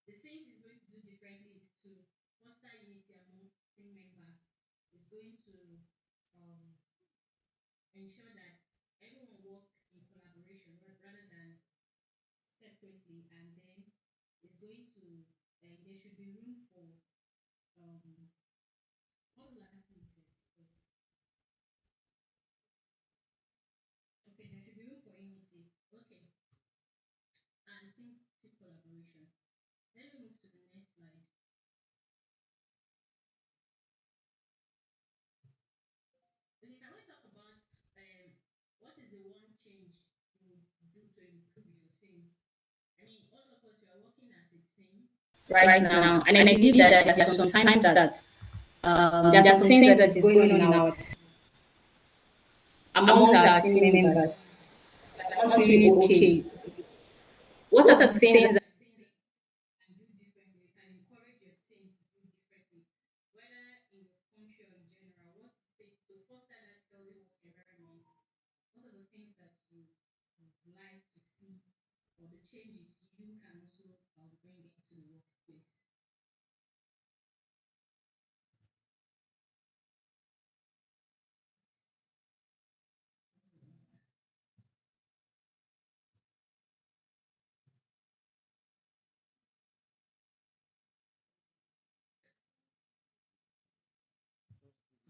The things it's going to do differently is to foster unity among team members. It's going to um, ensure that everyone work in collaboration rather than separately, and then it's going to there should be room for um, what was the last thing you said? Okay, there should be room for unity. Okay, and team collaboration. Let me move to the next slide. Okay, can we talk about what is the one change you would do to improve your team? I mean, all of us we are working as a team right now, and I believe that there are some times that there are some things that is going on in our among our team members that are not really okay. What are the things that can do differently? You can encourage your team to do differently, whether in your country or in general. What it takes to foster that healthy work environment? What are the things that you would like to see, or the changes you can also bring into the workplace?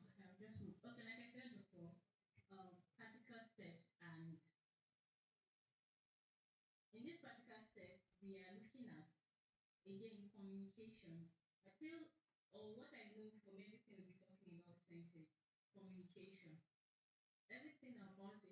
Okay, I'll just move. Okay, like I said before, practical steps, and in this practical step, we are looking at again communication. I feel, or what I know from everything we'll be talking about since it's communication. Everything about a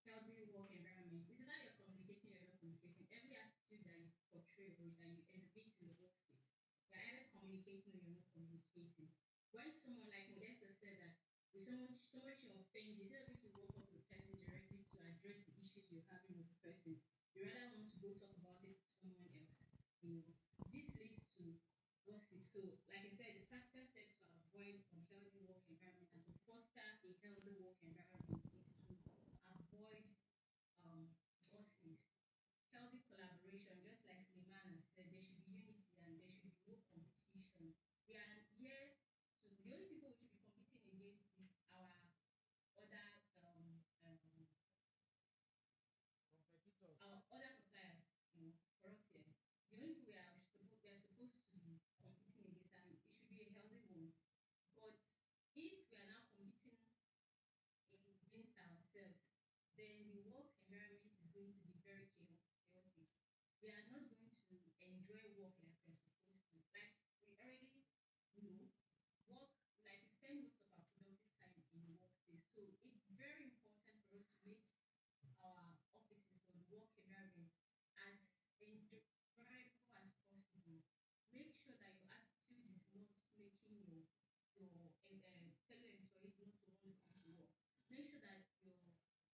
healthy work environment is either you're communicating or you're not communicating. Every attitude that you portray or that you exhibit in the workspace, you're either communicating or you're not communicating. When someone like Modesta said that if someone should offend you, instead of you to walk up to the person directly to address the issues you're having with the person, you rather want to go talk about it to someone else. You know, this leads to gossip. So, like I said, the practical steps to avoid unhealthy work environment and to foster a healthy work environment is to avoid gossip, healthy collaboration. Just like Suleiman has said, there should be unity and there should be no competition. We are here to the only people we should be competing against is our other our other suppliers, for us here. The only people we are supposed to be competing against, and it should be a healthy one. But if we are now competing against ourselves, then the work environment is going to be very chaotic. We are not going to enjoy work like we're supposed to. Like we already know, work like we spend most of our productive time in the workplace. So it's very important for us to make our offices or the work environment as enjoyable as possible. Make sure that your attitude is not making your fellow employees not to want to come to work. Make sure that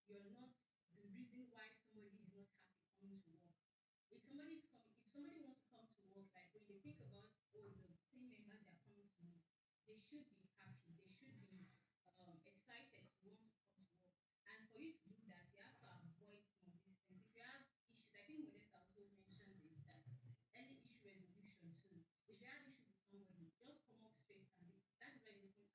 you're not the reason why somebody is not happy coming to work. If somebody wants to come to work, like when they think about the team members that are coming to meet, they should be happy. They should be excited to want to come to work. And for you to do that, you have to avoid some of these things. If you have issues, I think Modesta also mentioned this, that any issue resolution too. If you have issues with somebody, just come up straight, and that is why you're looking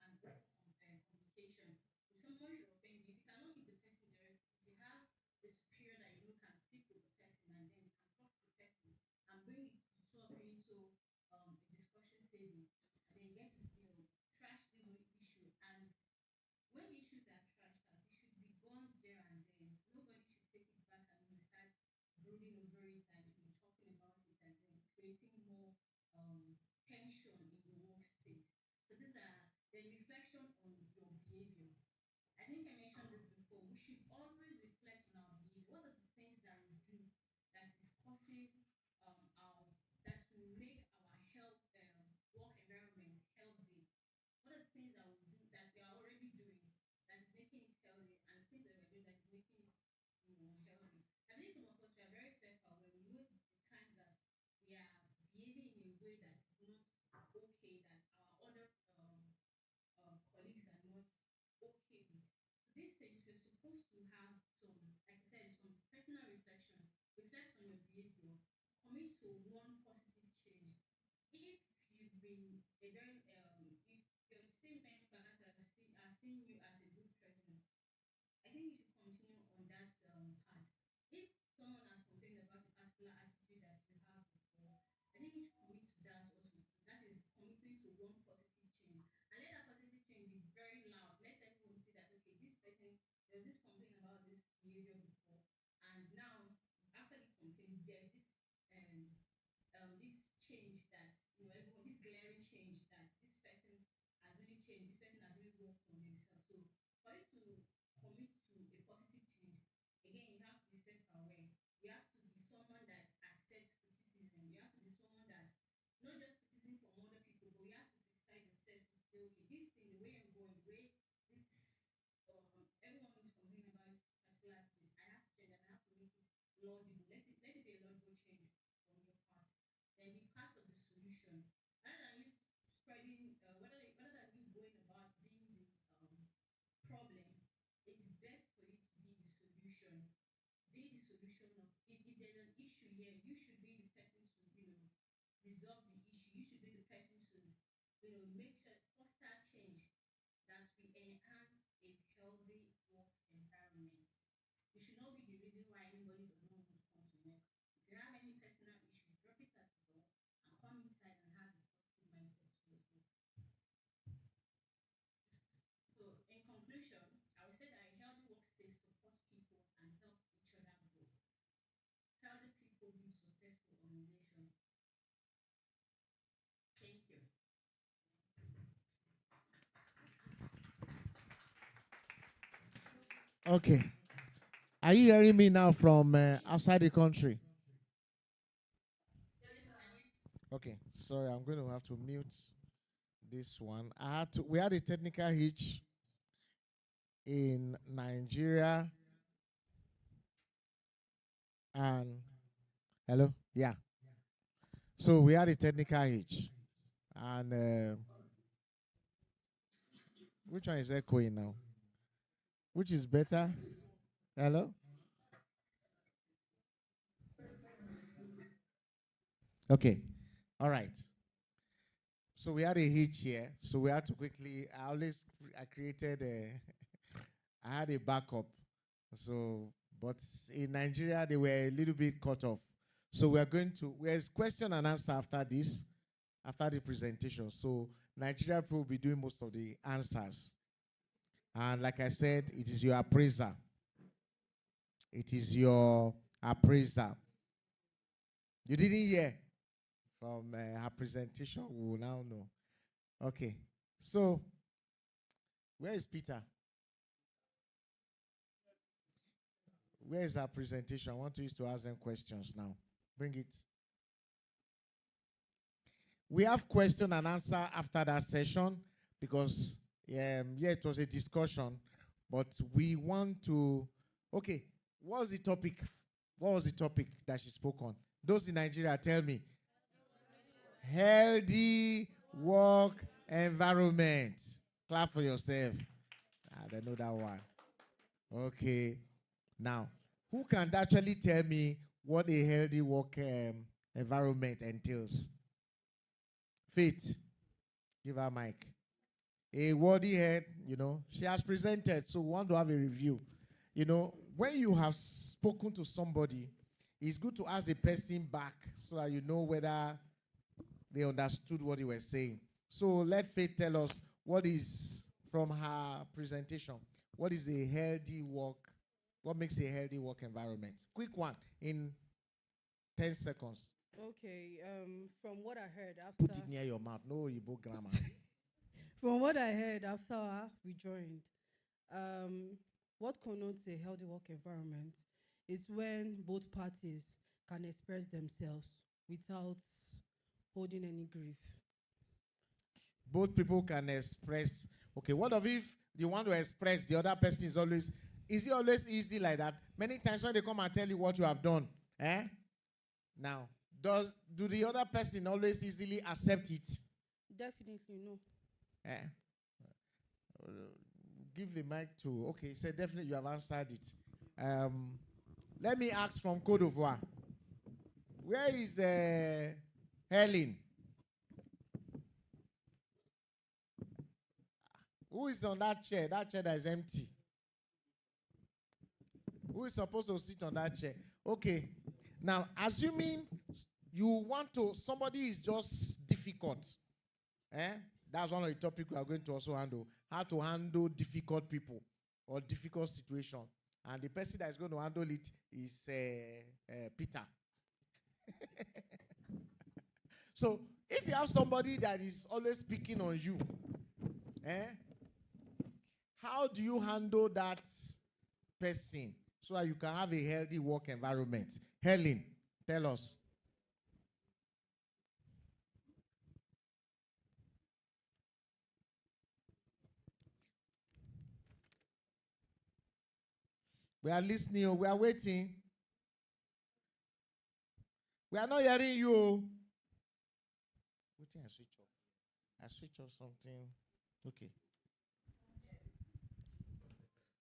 and communication. If someone should offend you, if you cannot meet the person directly, if you have the superior that you know can speak with the person, and then you can talk to the person and bring the two of you into a discussion table, and then get to trash this whole issue. And when the issues are trashed out, it should be gone there and then. Nobody should take it back and start brooding over it and talking about it and then creating more tension in the workspace. So these are the reflection on your behavior. I think I mentioned this before. We should always reflect on our behavior. What are the things that we do that is causing our that will make our health work environment healthy? What are the things that we do that we are already doing that is making it healthy, and the things that we're doing that is making it healthy? I believe some of us we are very self-aware. We know the times that we are behaving in a way that is not okay, that our other colleagues are not okay with. So these things we're supposed to have some, like I said, some personal reflection. Reflect on your behavior. Commit to one think you should continue on that path. If someone has complained about a particular attitude that you have before, I think you should commit to that also. That is committing to one positive change. And let that positive change be very loud. Let everyone see that, okay, this person, there was this complaint about this behavior before. And now, after the complaint, there is this change that, everyone, this glaring change that this person has really changed, this person has really worked on themselves. So for you to commit to a positive change, again, you have to be self-aware. You have to be someone that accepts criticism. You have to be someone that not just criticism from other people, but you have to criticize yourself to say, okay, this thing, the way I'm going, the way this everyone is complaining about this particular attitude, I have to change and I have to make it laudable. Let it be a laudable change from your part. Then be part of the solution. Rather than you spreading, rather than you going about being the problem, it's best for you to be the solution. Be the solution of, if there's an issue here, you should be the person to, resolve the issue. You should be the person to, make sure foster change that will enhance a healthy work environment. You should not be the reason why anybody does not want to come to work. If you have any personal issue, drop it at the door and come inside and have a positive mindset towards work. So, in conclusion, I would say that a healthy workspace supports people and help each other grow. Healthy people build successful organizations. Thank you. Okay. Are you hearing me now from outside the country? Okay. Sorry, I'm going to have to mute this one. We had a technical hitch in Nigeria. And hello? Yeah. So we had a technical hitch. And which one is echoing now? Which is better? Hello? Okay. All right. So we had a hitch here. So we had to quickly, I created I had a backup. So, but in Nigeria, they were a little bit cut off. So there's question and answer after this, after the presentation. So Nigeria people will be doing most of the answers. And like I said, it is your appraiser. It is your appraiser. You didn't hear from her presentation. We will now know. Okay. So, where is Peter? Where is our presentation? I want you to ask them questions now. Bring it. We have question and answer after that session because, it was a discussion, but we want to, okay, what was the topic? What was the topic that she spoke on? Those in Nigeria, tell me. Healthy work environment. Clap for yourself. They know that one. Okay. Now, who can actually tell me what a healthy work environment entails? Faith, give her mic. A worthy head, she has presented, so we want to have a review. When you have spoken to somebody, it's good to ask the person back so that you know whether they understood what you were saying. So let Faith tell us what is, from her presentation, what is a healthy work, what makes a healthy work environment? Quick one, in 10 seconds. Okay, from what I heard after... Put it near your mouth, no Igbo grammar. From what I heard after we joined, what connotes a healthy work environment is when both parties can express themselves without holding any grief. Both people can express. Okay, what if you want to express, the other person is it always easy like that? Many times when they come and tell you what you have done, now, do the other person always easily accept it? Definitely no. Give the mic to, okay, so definitely you have answered it. Let me ask from Côte d'Ivoire. Where is Helen? Who is on that chair? That chair that is empty. Who is supposed to sit on that chair? Okay. Now, assuming somebody is just difficult. That's one of the topics we are going to also handle. How to handle difficult people or difficult situation. And the person that is going to handle it is Peter. So, if you have somebody that is always picking on you, how do you handle that person so that you can have a healthy work environment? Helen, tell us. We are listening. We are waiting. We are not hearing you. Waiting, I switch off. I switch off something. Okay.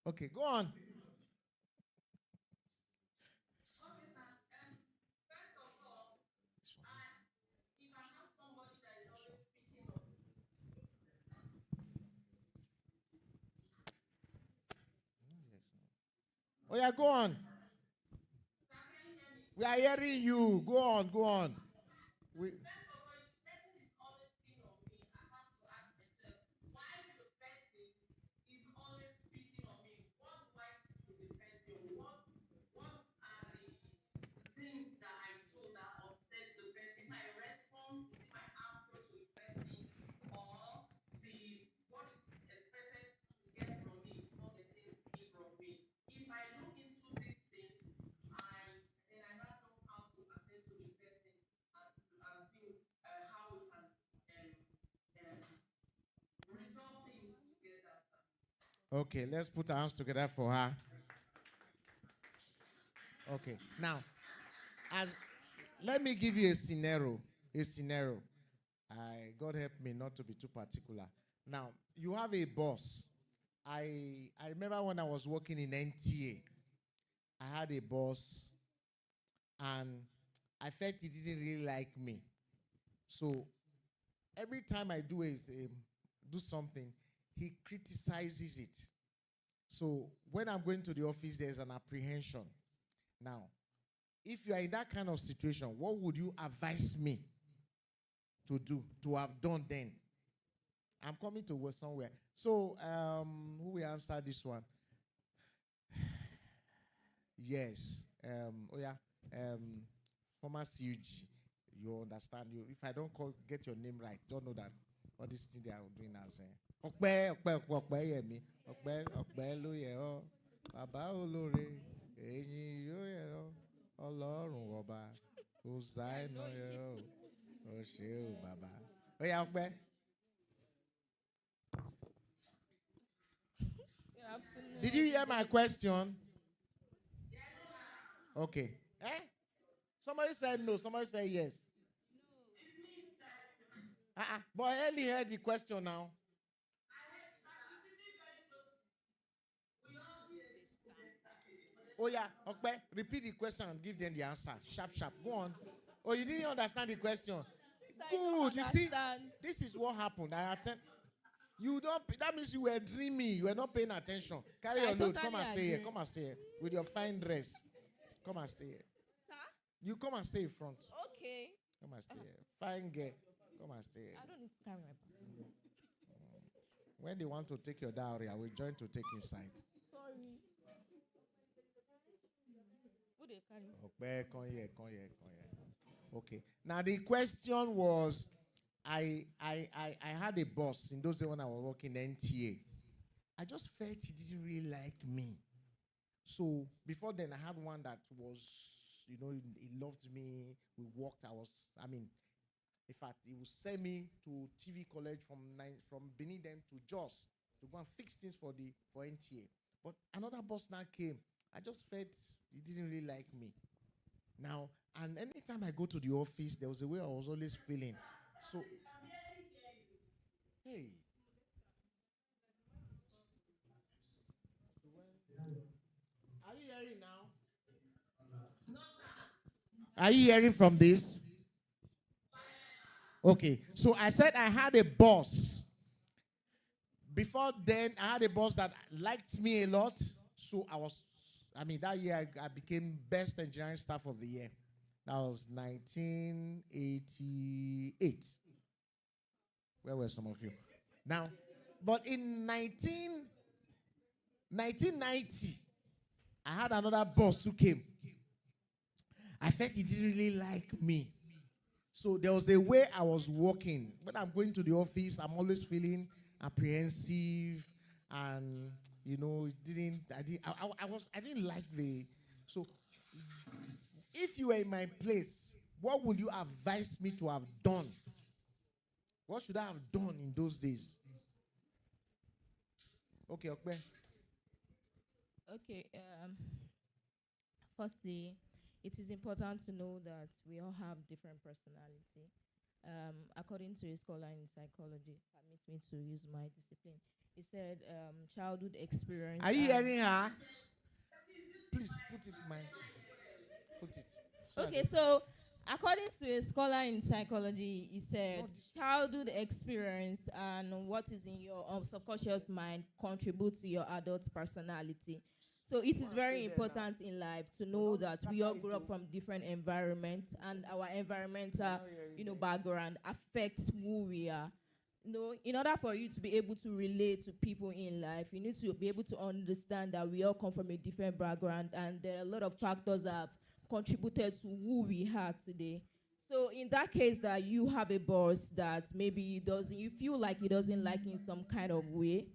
Okay, go on. Oh yeah, go on. We are hearing you. Go on, go on. We, okay, let's put our hands together for her. Okay. Now, as let me give you a scenario. A scenario. God help me not to be too particular. Now, you have a boss. I remember when I was working in NTA, I had a boss, and I felt he didn't really like me. So every time I do something, he criticizes it. So when I'm going to the office, there's an apprehension. Now, if you are in that kind of situation, what would you advise me to do, to have done then? I'm coming to work somewhere. So, who will answer this one? Yes. Former CUG. You understand? If I don't get your name right, don't know that all these things they are doing as Okpe Yemi. Okpe lo ye o. Baba olore. Eyin yo ye o. Ọlọ́run ọba. Hosanna ye o. O ṣé o baba. Oya Okpe. Did you hear my question? Okay. Somebody said no. Somebody said yes. But Ellie heard the question now. Oh yeah, okay. Repeat the question and give them the answer. Sharp, sharp. Go on. Oh, you didn't understand the question. Good. You see, this is what happened. I attend. You don't. That means you were dreaming. You were not paying attention. Carry your load. Come and stay here. Come and stay here with your fine dress. Come and stay here. Sir? You come and stay in front. Okay. Come and stay here. Fine girl. Come and stay here. I don't need to carry my bag. When they want to take your dowry, I will join to take inside. Sorry. Who they carry? Come here. Okay. Now the question was, I had a boss in those days when I was working NTA. I just felt he didn't really like me. So before then, I had one that was, he loved me. We worked. In fact, he would send me to TV college from Benin then to Jos to go and fix things for NTA. But another boss now came. I just felt he didn't really like me. Now, and anytime I go to the office, there was a way I was always feeling. So, hey. Are you hearing now? No, sir. Are you hearing from this? Okay, so I said I had a boss. Before then, I had a boss that liked me a lot. So I was I mean, that year I became best engineering staff of the year. That was 1988. Where were some of you? Now, but in 1990, I had another boss who came. I felt he didn't really like me. So there was a way I was working. When I'm going to the office, I'm always feeling apprehensive, and it didn't. I didn't like the. So if you were in my place, what would you advise me to have done? What should I have done in those days? Okay, okay. Okay. Firstly, it is important to know that we all have different personality. According to a scholar in psychology, permit me to use my discipline. He said, childhood experience. Are you hearing her? Please put it in my. Put it. Okay, so according to a scholar in psychology, he said childhood experience and what is in your subconscious mind contribute to your adult personality. So it is very important in life to know that we all grew up from different environments, and our environmental, background affects who we are. In order for you to be able to relate to people in life, you need to be able to understand that we all come from a different background, and there are a lot of factors that have contributed to who we are today. So in that case, that you have a boss that maybe you feel like he doesn't like you in some kind of way,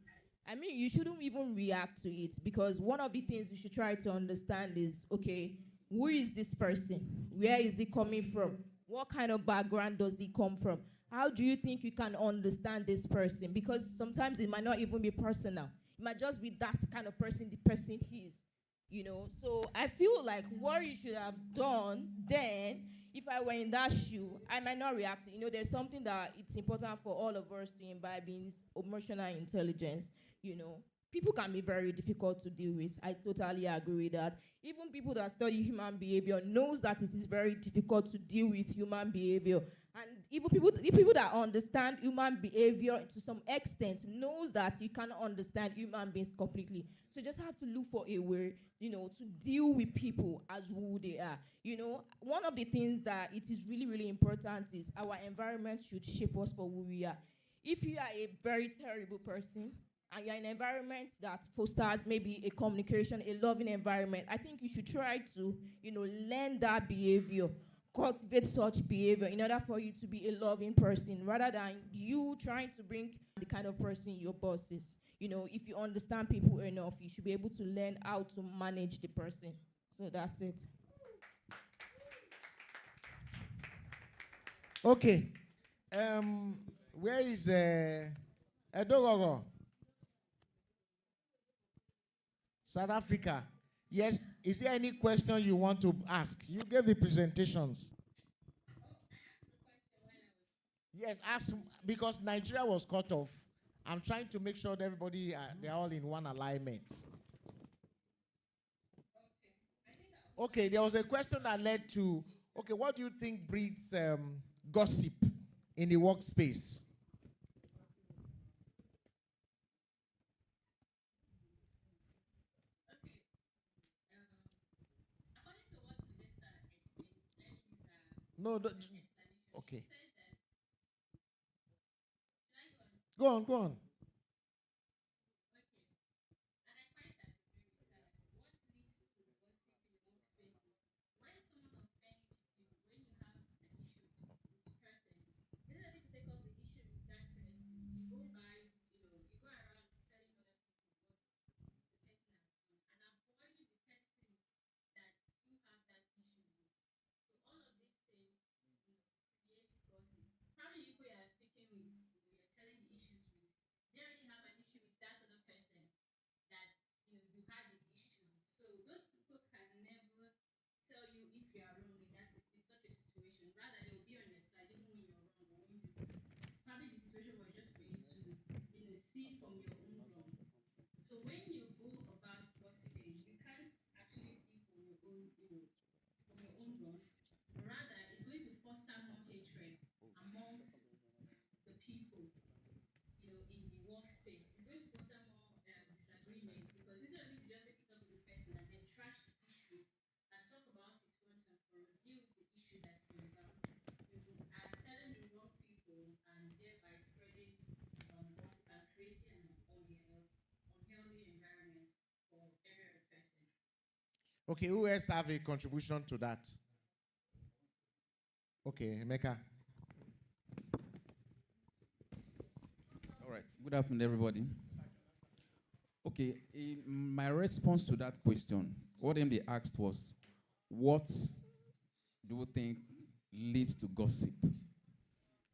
I mean, you shouldn't even react to it, because one of the things we should try to understand is, okay, who is this person? Where is he coming from? What kind of background does he come from? How do you think you can understand this person? Because sometimes it might not even be personal. It might just be that kind of person the person is. So I feel like what you should have done then, if I were in that shoe, I might not react. There's something that it's important for all of us to imbibe in emotional intelligence. People can be very difficult to deal with. I totally agree with that. Even people that study human behavior knows that it is very difficult to deal with human behavior. And even people that understand human behavior to some extent knows that you cannot understand human beings completely. So you just have to look for a way, to deal with people as who they are. One of the things that it is really, really important is our environment should shape us for who we are. If you are a very terrible person, and you're in an environment that fosters maybe a communication, a loving environment, I think you should try to, learn that behavior, cultivate such behavior in order for you to be a loving person, rather than you trying to bring the kind of person your boss is. If you understand people enough, you should be able to learn how to manage the person. So that's it. Okay. Where is Edogogo? South Africa. Yes. Is there any question you want to ask? You gave the presentations. Yes, ask, because Nigeria was cut off. I'm trying to make sure that everybody they're all in one alignment. Okay, there was a question that led to, okay, what do you think breeds gossip in the workspace? According to what Modesta explained, let me use No, explanation. okay. She said that, should I go on? Go on, go on. Okay. And I quite agree with that. What leads to gossip in the workplace is when someone offends you, when you have an issue with the person, instead of you to take up the issue with that person, you go by, you go around telling other people what the person has done and avoiding the person that you have that issue with. So all of these things, create gossip. Probably you who you are speaking with, you're telling the issues with, Okay, who else have a contribution to that? Okay, Emeka. All right. Good afternoon, everybody. Okay, my response to that question, what MD asked was, what do you think leads to gossip?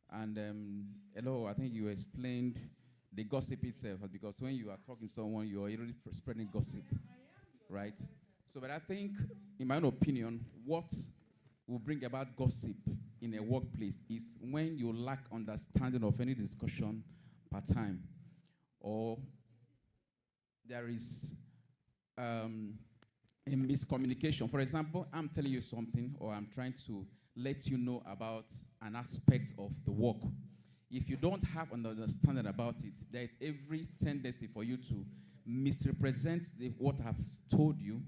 And hello, I think you explained the gossip itself, because when you are talking to someone, you are already spreading gossip, right? So, but I think, in my own opinion, what will bring about gossip in a workplace is when you lack understanding of any discussion per time, or there is a miscommunication. For example, I'm telling you something, or I'm trying to let you know about an aspect of the work. If you don't have an understanding about it, there is every tendency for you to misrepresent what I've told you.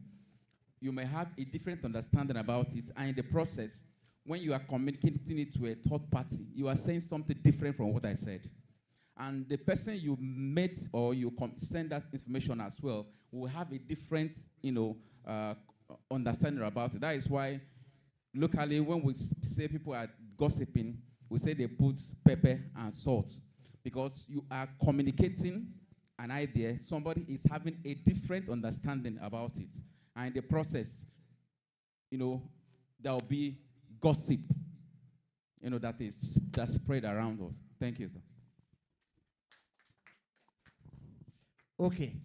You may have a different understanding about it, and in the process, when you are communicating it to a third party, you are saying something different from what I said. And the person you met or you send us information as well will have a different, understanding about it. That is why locally, when we say people are gossiping, we say they put pepper and salt, because you are communicating an idea. Somebody is having a different understanding about it, and in the process, there will be gossip, that's spread around us. Thank you, sir. Okay.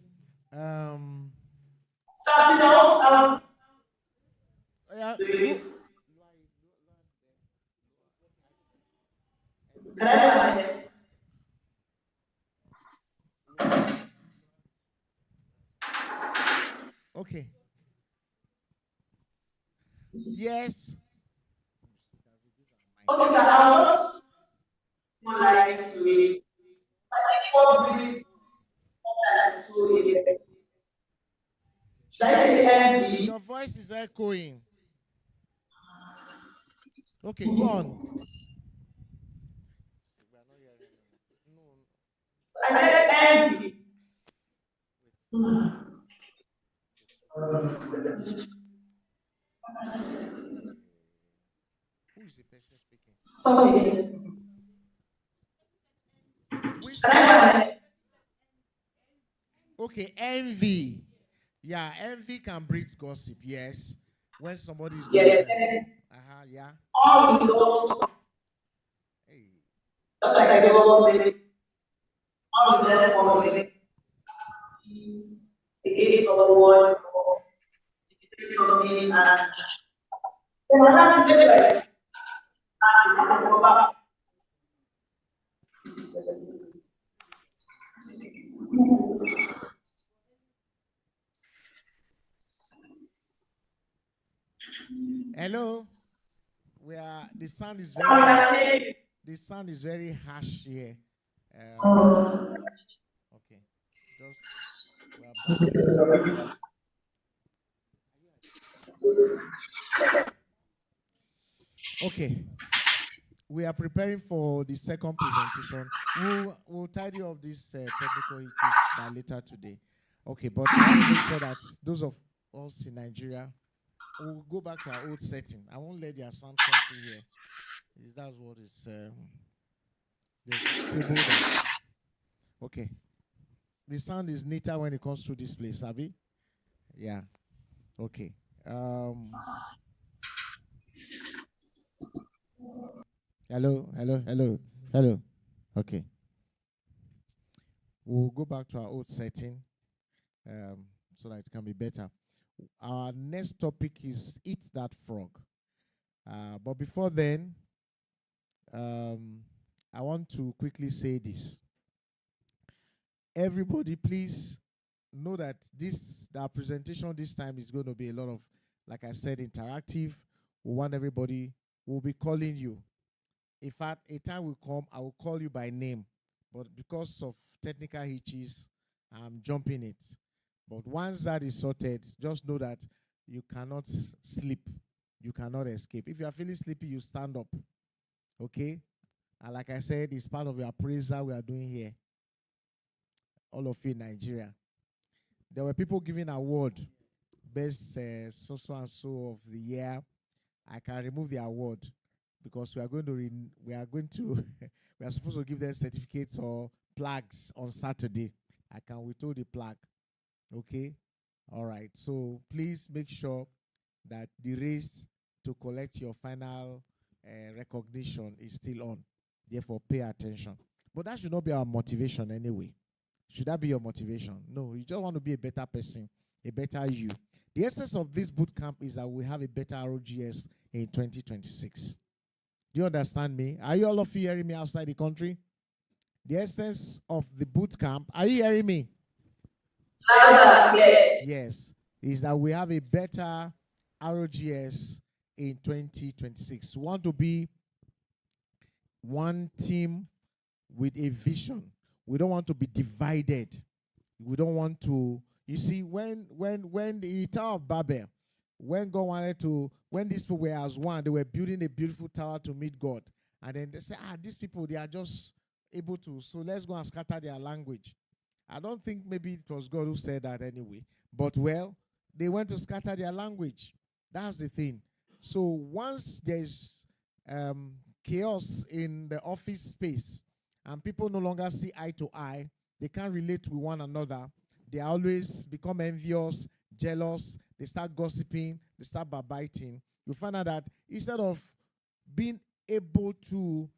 Yeah, Can I go ahead? okay. Yes. Okay, sir, I'll just more life to it. I think what brings that to it. Should I say envy? Your voice is echoing. Okay, go on. I said envy. Who is the person speaking? Somebody. Which Can I go ahead? Okay, envy. Yeah, envy can breed gossip, yes. When somebody is Yeah, doing yeah. all results. Hey. Just like I gave up on it. All results from it. They gave someone or they did something and then another thing like Hello. The sound is very harsh here. Okay. Just we are back. Okay. We are preparing for the second presentation. We'll tidy up these technical issues by later today. Okay, but I want to make sure that those of us in Nigeria will go back to our old setting. I won't let their sound come through here. That's what is okay. The sound is neater when it comes to this place, Abby. Yeah. Okay. Hello. Okay. We'll go back to our old setting so that it can be better. Our next topic is Eat That Frog. But before then, I want to quickly say this. Everybody, please know that our presentation this time is going to be a lot of, like I said, interactive. We want everybody, we'll be calling you. In fact, a time will come, I will call you by name. But because of technical hitches, I'm jumping it. But once that is sorted, just know that you cannot sleep. You cannot escape. If you are feeling sleepy, you stand up. Okay? And like I said, it's part of your appraisal we are doing here. All of you in Nigeria. There were people giving award best so and so of the year, I can remove the award because we are going to we are supposed to give them certificates or plaques on Saturday. I can withhold the plaque. Okay? All right. So please make sure that the race to collect your final recognition is still on. Therefore, pay attention. But that should not be our motivation anyway. Should that be your motivation? No, you just want to be a better person, a better you. The essence of this boot camp is that we have a better ROGS in 2026. Do you understand me? Are you all of you hearing me outside the country? The essence of the boot camp, are you hearing me? Yes, is that we have a better ROGS in 2026. We want to be one team with a vision. We don't want to be divided. We don't want to, you see, when the Tower of Babel, when God wanted to, when these people were as one, they were building a beautiful tower to meet God. And then they said, these people, they are just able to, so let's go and scatter their language. I don't think maybe it was God who said that anyway. But, well, they went to scatter their language. That's the thing. So once there's chaos in the office space and people no longer see eye to eye, they can't relate with one another. They always become envious, jealous. They start gossiping. They start backbiting. You find out that instead of being able to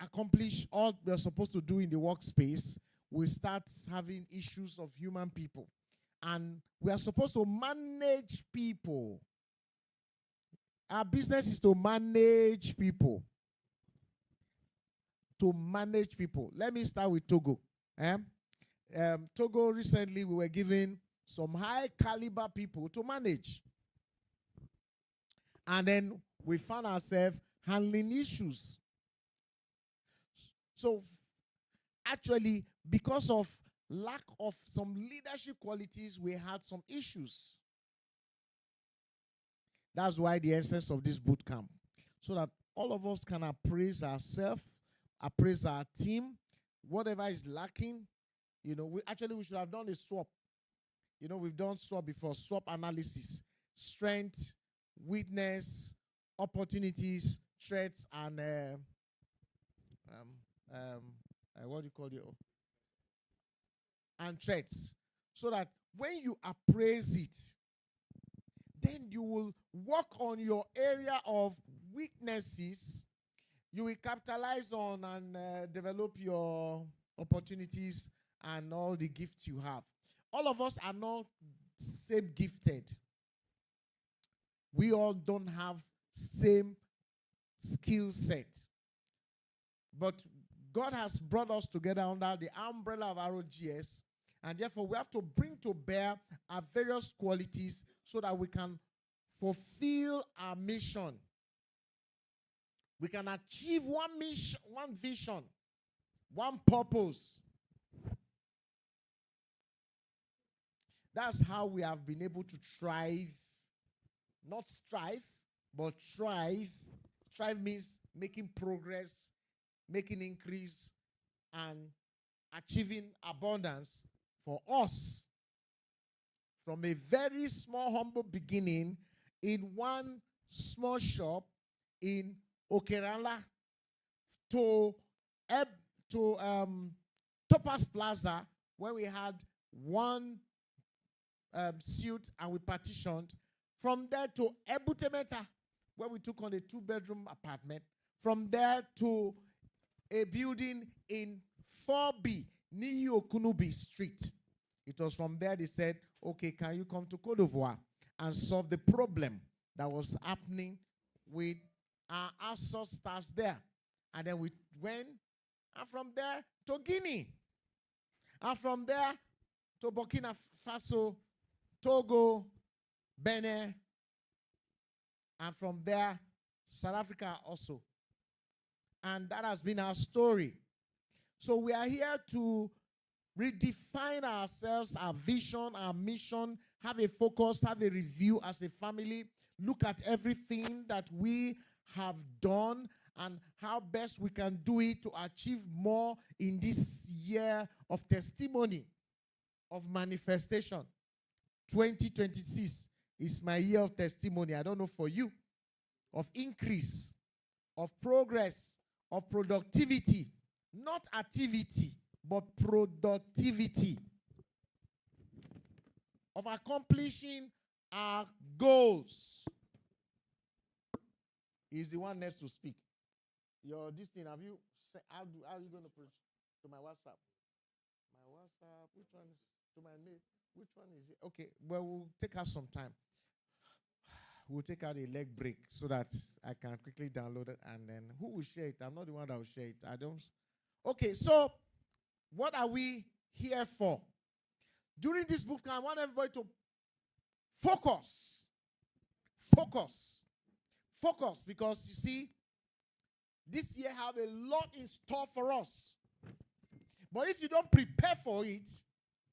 accomplish all they're supposed to do in the workspace, we start having issues of human people. And we are supposed to manage people. Our business is to manage people. To manage people. Let me start with Togo. Togo, recently we were given some high caliber people to manage. And then we found ourselves handling issues. So actually, because of lack of some leadership qualities, we had some issues. That's why the essence of this boot camp, so that all of us can appraise ourselves, appraise our team, whatever is lacking. You know, we should have done a SWOT. You know, we've done SWOT before, SWOT analysis, strength, weakness, opportunities, threats, and what do you call it? And threats. So that when you appraise it, then you will work on your area of weaknesses. You will capitalize on and develop your opportunities and all the gifts you have. All of us are not same gifted. We all don't have same skill set. But God has brought us together under the umbrella of ROGS, and therefore we have to bring to bear our various qualities so that we can fulfill our mission. We can achieve one mission, one vision, one purpose. That's how we have been able to thrive. Not strive, but thrive. Thrive means making progress, making increase, and achieving abundance for us. From a very small, humble beginning in one small shop in Okerala to Topaz Plaza, where we had one suite and we partitioned. From there to Ebutemeta, where we took on a 2-bedroom apartment. From there to a building in 4B, Niyi Okunubi Street. It was from there they said, okay, can you come to Côte d'Ivoire and solve the problem that was happening with our outsourced staffs there? And then we went, and from there to Guinea. And from there to Burkina Faso, Togo, Benin, and from there, South Africa also. And that has been our story. So we are here to redefine ourselves, our vision, our mission, have a focus, have a review as a family, look at everything that we have done and how best we can do it to achieve more in this year of testimony, of manifestation. 2026 is my year of testimony. I don't know for you, of increase, of progress, of productivity, not activity, but productivity, of accomplishing our goals. He's the one next to speak. This thing, how are you going to put to my WhatsApp? My WhatsApp, which one is to my mail? Which one is it? Okay, well, we'll take out some time. We'll take out a leg break so that I can quickly download it, and then who will share it? I'm not the one that will share it. I don't. Okay, so what are we here for? During this bootcamp, I want everybody to focus. Focus. Focus, because you see, this year have a lot in store for us. But if you don't prepare for it,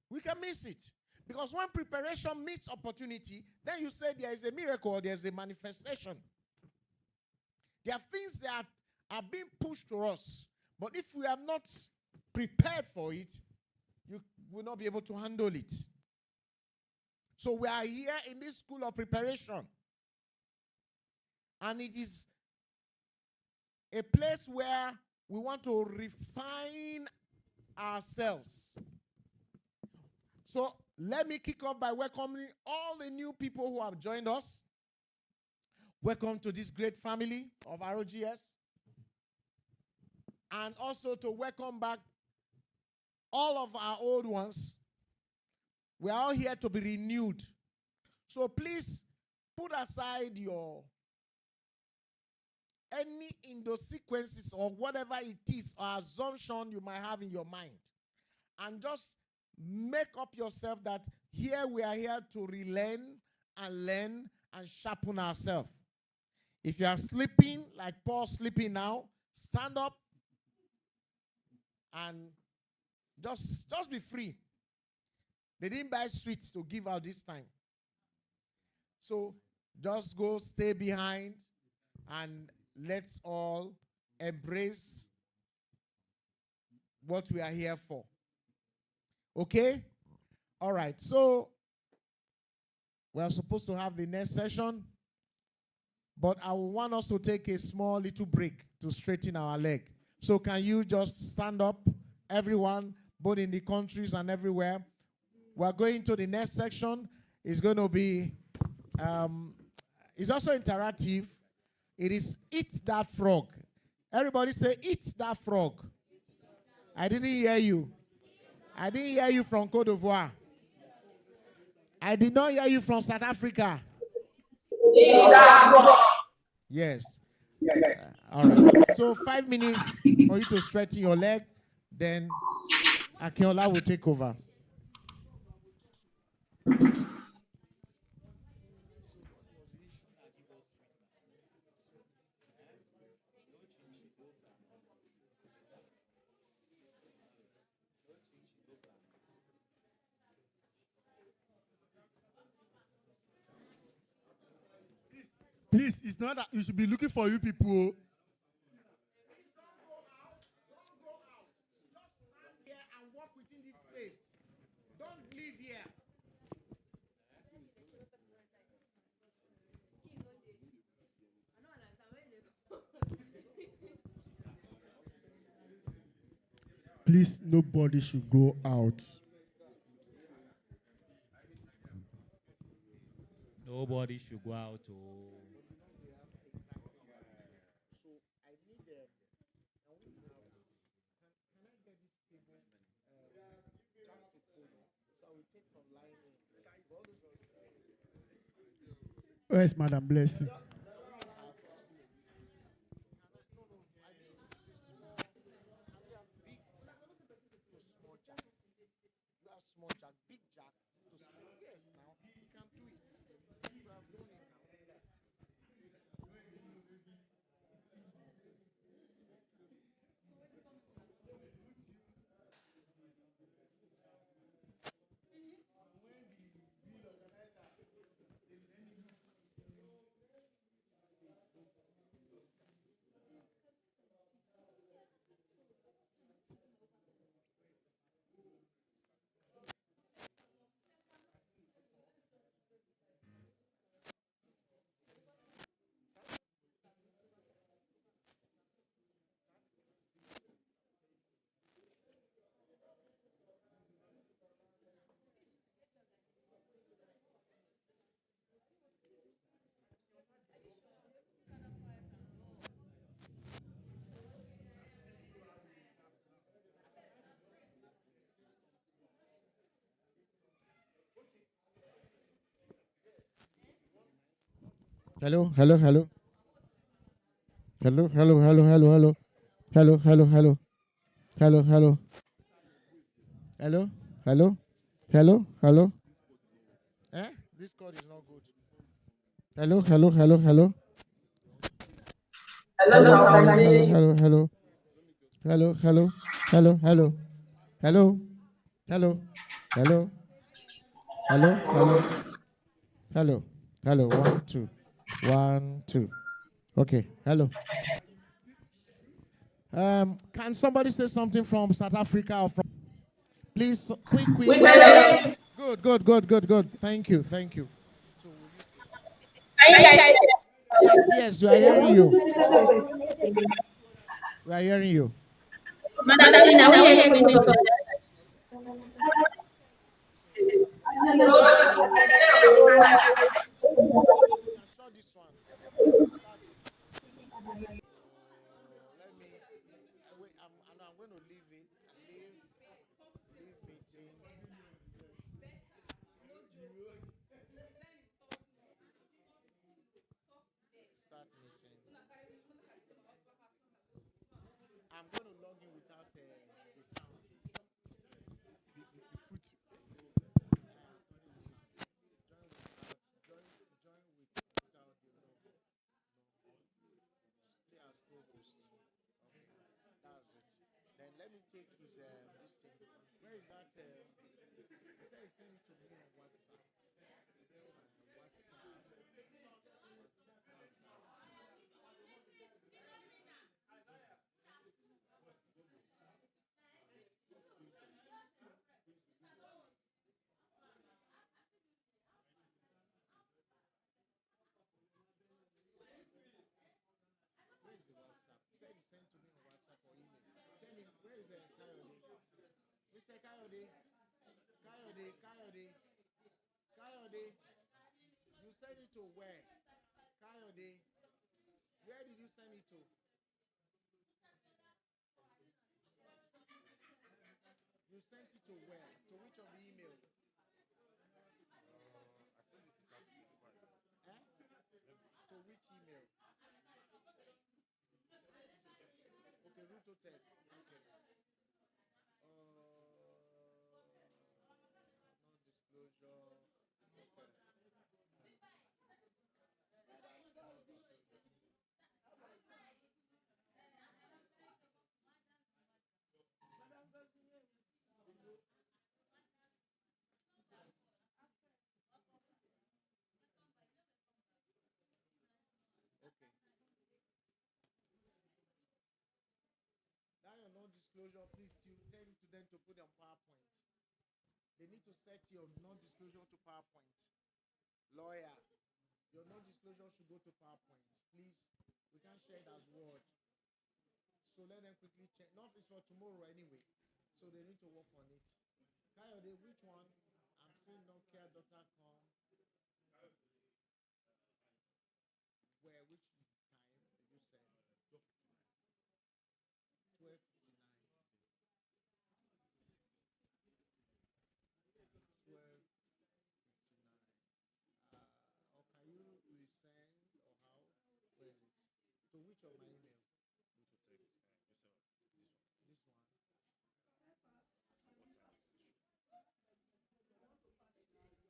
we can miss it. Because when preparation meets opportunity, then you say there is a miracle, there's a manifestation. There are things that are being pushed to us. But if we are not prepared for it, you will not be able to handle it. So we are here in this school of preparation. And it is a place where we want to refine ourselves. So let me kick off by welcoming all the new people who have joined us. Welcome to this great family of ROGS. And also to welcome back all of our old ones. We are all here to be renewed. So please put aside any sequences or whatever it is or assumption you might have in your mind. And just make up yourself that here we are here to relearn and learn and sharpen ourselves. If you are sleeping, like Paul sleeping now, stand up and just be free. They didn't buy sweets to give out this time. So just go, stay behind, and let's all embrace what we are here for. Okay? All right. So we are supposed to have the next session, but I want us to take a small little break to straighten our leg. So can you just stand up, everyone, both in the countries and everywhere? We're going to the next section. It's going to be, it's also interactive. It is Eat That Frog. Everybody say, Eat That Frog. I didn't hear you. I didn't hear you from Côte d'Ivoire. I did not hear you from South Africa. Yes. All right. So 5 minutes for you to straighten your leg. Then Akinola will take over. Please, it's not that you should be looking for you people. Don't go out. Just stand here and walk within this space. Don't leave here. Please, nobody should go out. Nobody should go out. So I need can I get this cable jack to phone? So I will take from line in. Where's Madam Blessing? Small jack, big jack to small. Yes, now you can do it. You have done it now. Hello, hello, hello. Hello, hello, hello, hello, hello. Hello, hello, hello. Hello, hello. Hello, hello. Hello, hello. Eh? This call is not good. Hello, hello, hello, hello. Hello, Hello, sir. I hello, can hear hello, you. hello, hello. Hello, hello, hello, hello. Hello, hello, hello, hello, hello, hello, hello. 1, 2. 1, 2. Okay, hello. Can somebody say something from South Africa or from? Please, quick, quick, We quick. can hear you. Good, good, good, good, good. Thank you, thank you. Can you guys Yes, yes, we are hearing you. hear me? We are hearing you. Madam Lina, we are hearing you from Shut this one. Start this. Let me. Wait, I'm going to leave it. Leave meeting. Start meeting. I'm going to log in without the sound. Join without the logo. Stay as co-host. Okay, that's it. Then let me take his this thing. Where is that? He said he sent it to me on WhatsApp. Where is the WhatsApp? He said he sent to me on WhatsApp or email. Tell him, where is Kayode? Mr. Kayode. Kayode, Kayode, Kayode. You sent it to where? Kayode. Where did you send it to? You sent it to where? To which of the email? Eh? To which email? Okay, Rutotech. Okay. Non-disclosure. Okay. Okay. Now your non-disclosure, please, you tell it to them to put on PowerPoint. They need to set your non-disclosure to PowerPoint. Lawyer, your non-disclosure should go to PowerPoint. Please, we can't share it as Word. So let them quickly check. Not it's for tomorrow anyway. So they need to work on it. Kayode, which one? I'm seeing Nokia.com. Where, which time did you send? 12:59. 12:59. Or can you resend or how? Where is it? To which of my email? This one. See the one from legal now. These are the things I sent to him properly.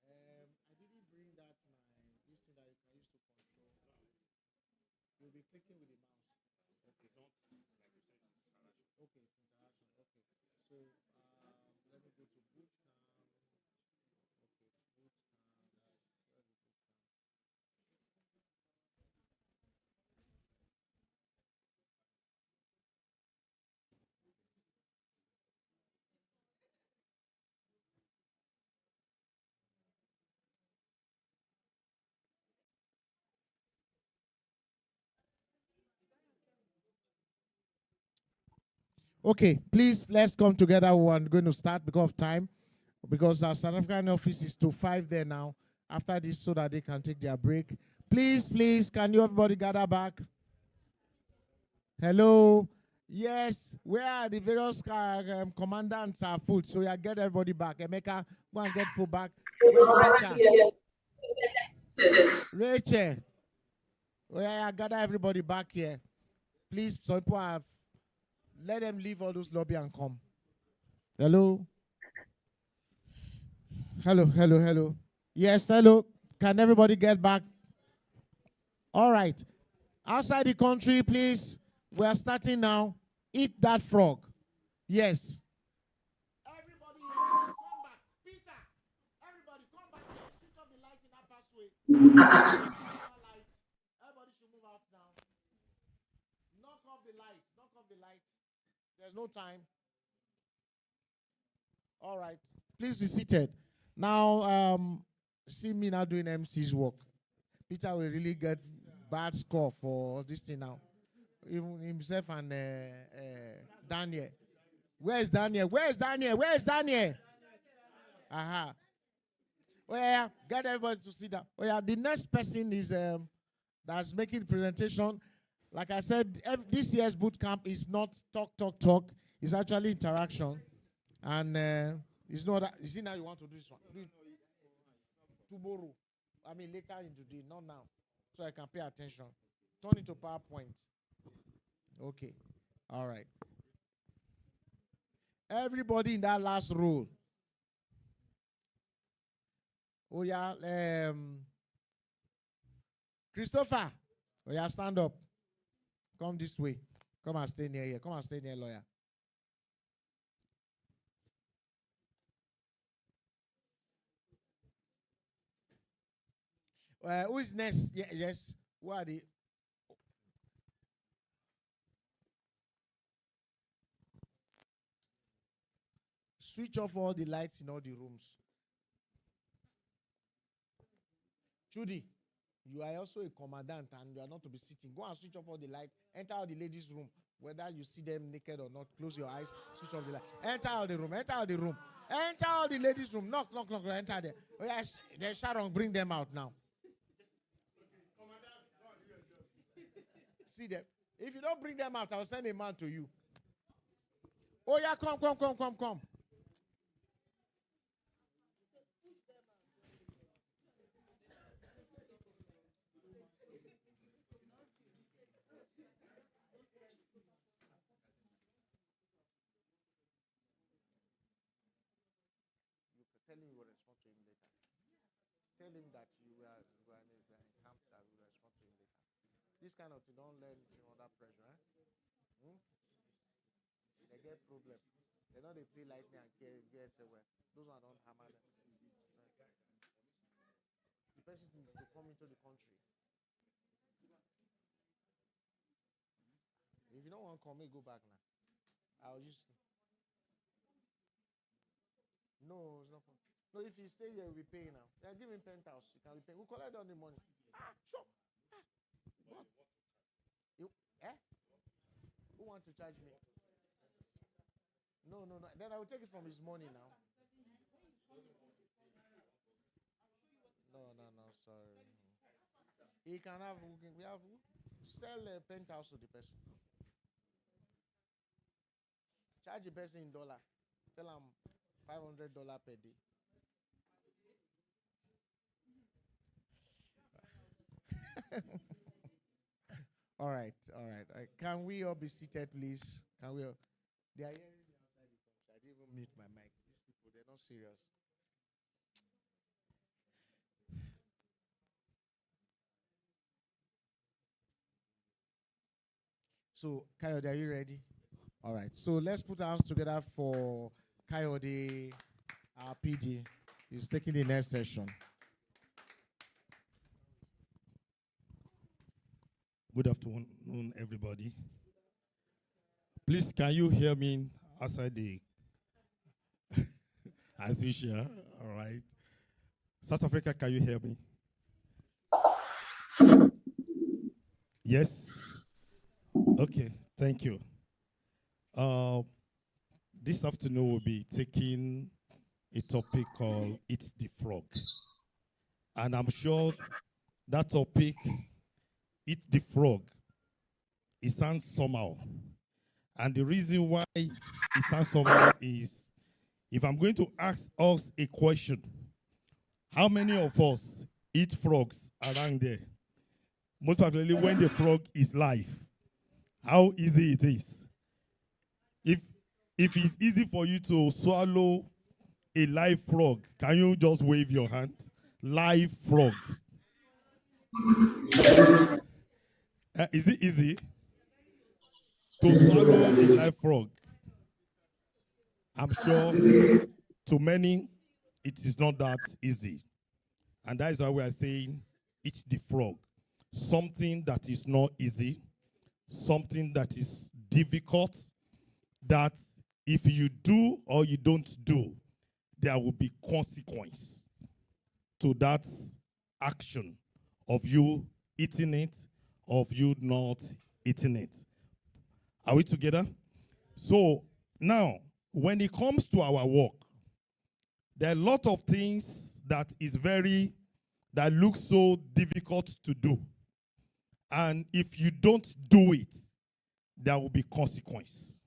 So here, I didn't bring that this thing that you can use to control. You'll be clicking with the mouse. Okay. Okay, it's interaction. Okay. So let me go to bootcamp. Okay, bootcamp. Where's the bootcamp? Okay, please, let's come together. We're going to start because of time. Because our South African office is to 5 there now. After this, so that they can take their break. Please, can you everybody gather back? Hello? Yes, where are the various commandants are full? So yeah, get everybody back. Emeka, go and get put back. Where's Peter? Yes. Rachel. Oh yeah, gather everybody back here. Please, some people have. Let them leave all those lobby and come. Hello? Hello. Yes, hello. Can everybody get back? All right. Outside the country, please. We are starting now. Eat that frog. Yes. Everybody, please come back. Peter, everybody, come back here. Switch off the light in that pathway. Everybody should move out now. Knock off the light. There's no time. All right. Please be seated. Now, see me now doing MC's work. Peter will really get bad score for this thing now. Even himself and Daniel. Where's Daniel? Aha. Oh yeah, get everybody to sit down. Oh yeah, the next person is that's making the presentation. Like I said, this year's boot camp is not talk. It's actually interaction. And it's not that. You see now you want to do this one. Do it tomorrow. I mean later in the day, not now. So I can pay attention. Turn it to PowerPoint. Okay. All right. Everybody in that last row. Oh yeah. Christopher. Oh yeah, stand up. Come this way. Come and stay near here. Come and stay near lawyer. Who is next? Yes. Who are the? Switch off all the lights in all the rooms. Judy, you are also a commandant and you are not to be sitting. Go and switch off all the lights. Enter all the ladies' room. Whether you see them naked or not, close your eyes, switch off the light. Enter all the room. Enter all the ladies' room. Knock. Enter there. Oh, yes. Then Sharon, bring them out now. See them. If you don't bring them out, I'll send a man to you. Oh, yeah, come. Tell him you will respond to him later. Tell him that you are in camp that we will respond to him later. This kind of thing, don't let him under pressure. They get problem. They know they play lightning and get somewhere. Those one don't hammer them. The person needs to come into the country. If you don't want to come, go back now. I'll just. No, it's not. No, if he stay here, we'll be paying now. Yeah, give him penthouse. You can be paying. We'll collect all the money. Sure. What? Who want to charge me? No. Then I will take it from his money now. No, sorry. He can have. We have sell a penthouse to the person. Charge the person in dollar. Tell him $500 per day. All right. Can we all be seated, please? Can we all? They are hearing me outside the country. I didn't even mute my mic. These people, they're not serious. So, Kayode, are you ready? All right. So let's put our hands together for Kayode, our PD. He's taking the next session. Good afternoon, everybody. Please, can you hear me outside the as usual? All right. South Africa, can you hear me? Yes. Okay. Thank you. Uh, this afternoon we'll be taking a topic called Eat the Frog. And I'm sure that topic, Eat the Frog, it sounds somehow. And the reason why it sounds somehow is if I'm going to ask us a question, how many of us eat frogs around there? Most particularly when the frog is live. How easy it is. If it's easy for you to swallow a live frog, can you just wave your hand? Live frog. Is it easy to swallow a live frog? I'm sure to many it is not that easy. And that is why we are saying eat the frog. Something that is not easy, something that is difficult, that if you do or you don't do, there will be consequence to that action of you eating it, of you not eating it. Are we together? So now, when it comes to our work, there are a lot of things that look so difficult to do. And if you don't do it, there will be consequence.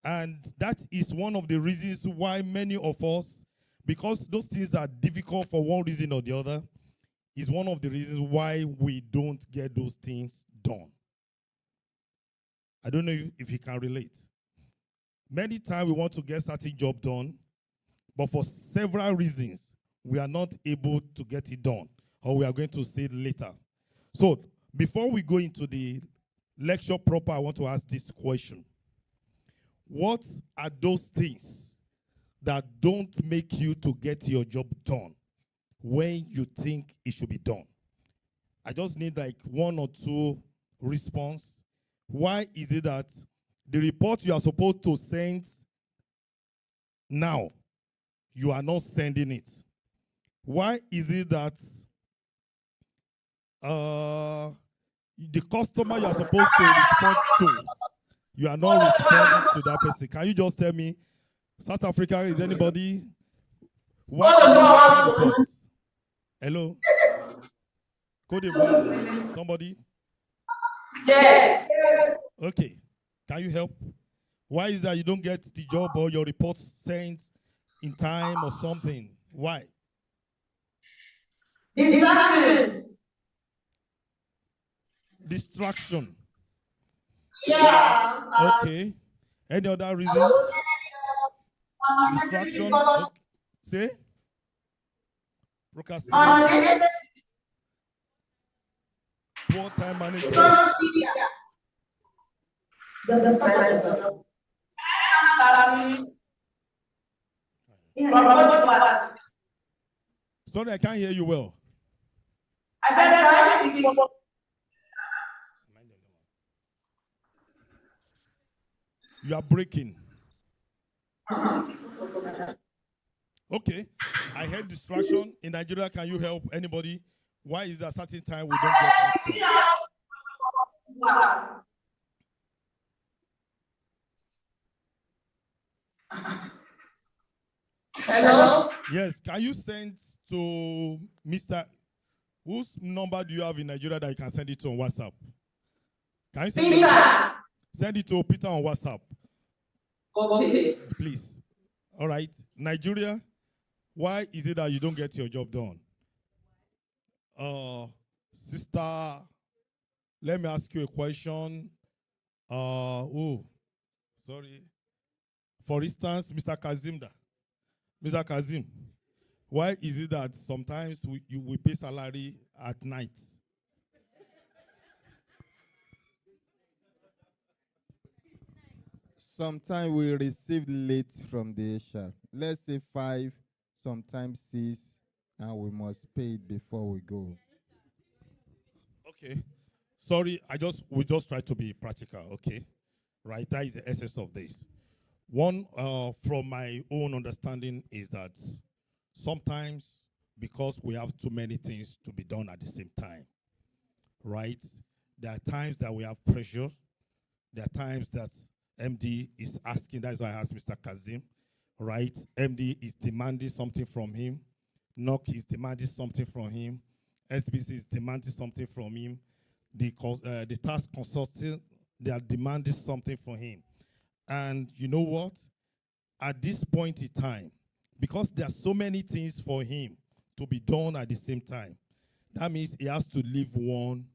And that is one of the reasons why many of us, because those things are difficult for one reason or the other, is one of the reasons why we don't get those things done. I don't know if you can relate. Many times we want to get certain job done, but for several reasons, we are not able to get it done, or we are going to see it later. So, before we go into the lecture proper, I want to ask this question. What are those things that don't make you to get your job done when you think it should be done? I just need like one or two response. Why is it that the report you are supposed to send now, you are not sending it? Why is it that the customer you are supposed to respond to, you are not responding to that person? Can you just tell me, South Africa, is anybody? What? Hello? Cote d'Ivoire? Somebody? Yes. Okay. Can you help? Why is that you don't get the job or your report sent in time or something? Why? Distractions. Distraction. Yeah. Okay. Any other reasons? Distraction. Okay. Say? Procrastination. Poor time management. Social media. Sorry, I can't hear you well. I said, you are breaking. Okay. I heard distraction. In Nigeria, can you help anybody? Why is there a certain time we don't get things done? Hello? Yes, can you send to Mr. Whose number do you have in Nigeria that you can send it to on WhatsApp? Can you send it to Peter on WhatsApp? Okay. Please. All right. Nigeria, why is it that you don't get your job done? Sister, let me ask you a question. Sorry. For instance, Mr. Kazimda. Mr. Kazim, why is it that sometimes we pay salary at night? Sometimes we receive late from the HR. Let's say 5, sometimes 6, and we must pay it before we go. Okay. Sorry, we just try to be practical, okay? Right, that is the essence of this. One, from my own understanding, is that sometimes because we have too many things to be done at the same time, right? There are times that we have pressure. There are times that MD is asking, that's why I asked Mr. Kazim, right? MD is demanding something from him. NOC is demanding something from him. SBC is demanding something from him. The task consultant, they are demanding something from him. And you know what? At this point in time, because there are so many things for him to be done at the same time, that means he has to leave one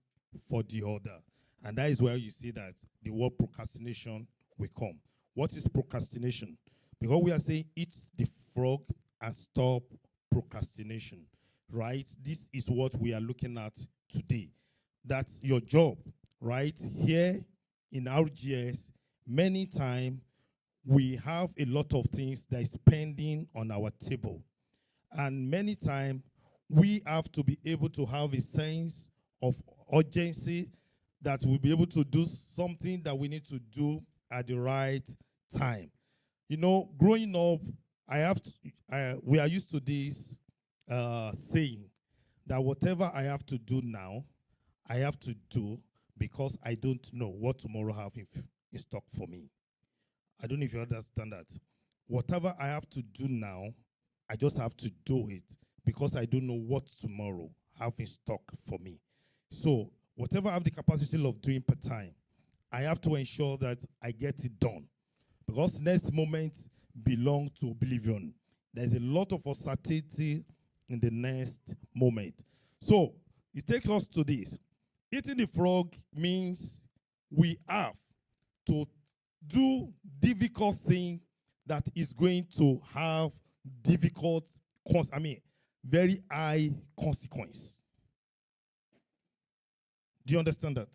for the other. And that is where you see that the word procrastination will come. What is procrastination? Because we are saying eat the frog and stop procrastination, right? This is what we are looking at today. That's your job, right? Here in RGS, many times we have a lot of things that is pending on our table. And many times we have to be able to have a sense of urgency that we'll be able to do something that we need to do at the right time. You know, growing up, we are used to this saying that whatever I have to do now, I have to do because I don't know what tomorrow have in stock for me. I don't know if you understand that. Whatever I have to do now, I just have to do it because I don't know what tomorrow have in stock for me. So whatever I have the capacity of doing per time, I have to ensure that I get it done. Because next moment belongs to oblivion. There's a lot of uncertainty in the next moment. So it takes us to this. Eating the frog means we have to do difficult thing that is going to have very high consequence. Do you understand that?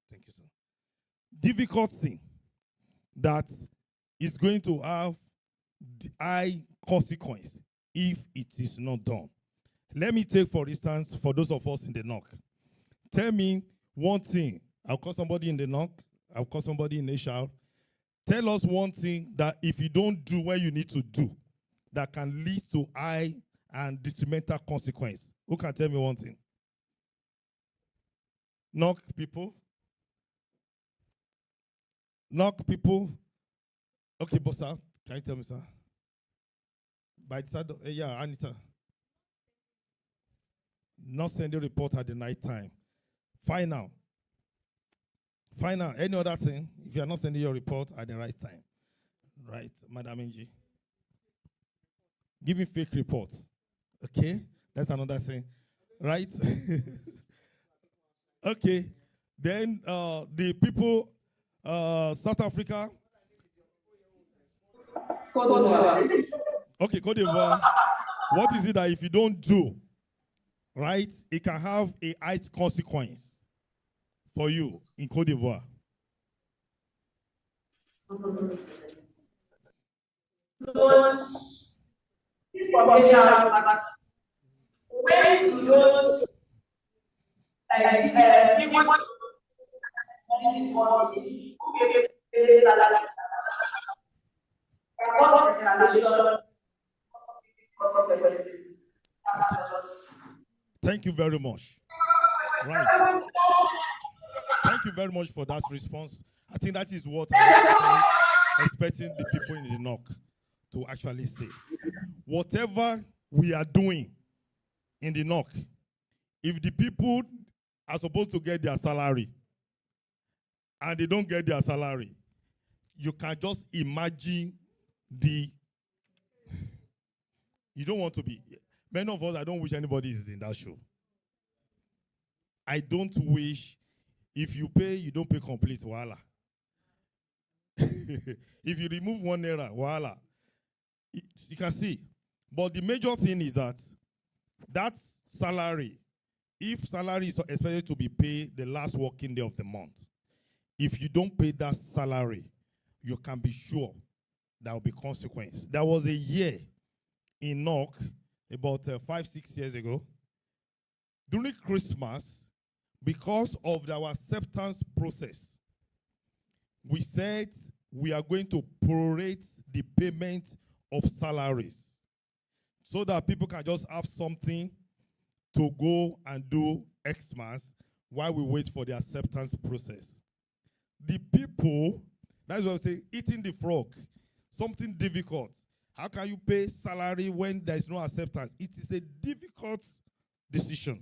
Thank you, sir. Difficult thing that is going to have high consequence if it is not done. Let me take, for instance, for those of us in the NOC. Tell me one thing. I'll call somebody in the NOC. I'll call somebody in HR. Tell us one thing that if you don't do what you need to do, that can lead to high and detrimental consequence. Who can tell me one thing? NOC people? NOC people? Okay, boss, sir. Can you tell me, sir? By the side of, yeah, Anita. Not sending report at the night time. Final. Any other thing? If you are not sending your report at the right time. Right, Madam Ng? Giving fake reports. Okay? That's another thing. Right? Okay. Then the people, South Africa. Okay, Cote d'Ivoire. What is it that if you don't do, right, it can have a high consequence for you in Cote d'Ivoire? When you don't Thank you very much. Right. Thank you very much for that response. I think that is what I'm expecting the people in the NOC to actually say. Whatever we are doing in the NOC, if the people are supposed to get their salary and they don't get their salary, you can just imagine you don't want to be. Many of us, I don't wish anybody is in that show. I don't wish, if you pay, you don't pay complete, voila. If you remove 1 naira, voila. You can see. But the major thing is that salary, if salary is expected to be paid the last working day of the month, if you don't pay that salary, you can be sure there will be consequence. There was a year in NOC about 5-6 years ago. During Christmas, because of our acceptance process, we said we are going to prorate the payment of salaries so that people can just have something to go and do Xmas while we wait for the acceptance process. The people That's what I say, eating the frog, something difficult. How can you pay salary when there is no acceptance? It is a difficult decision.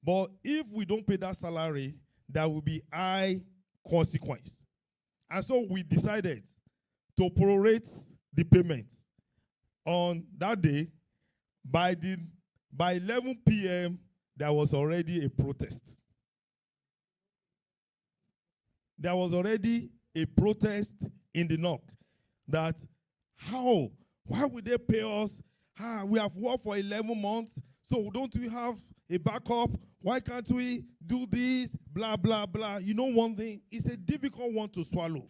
But if we don't pay that salary, there will be high consequence. And so we decided to prorate the payment. On that day, by 11 p.m., there was already a protest. There was already a protest in the NOC that how? Why would they pay us? We have worked for 11 months, so don't we have a backup? Why can't we do this? Blah, blah, blah. You know one thing? It's a difficult one to swallow.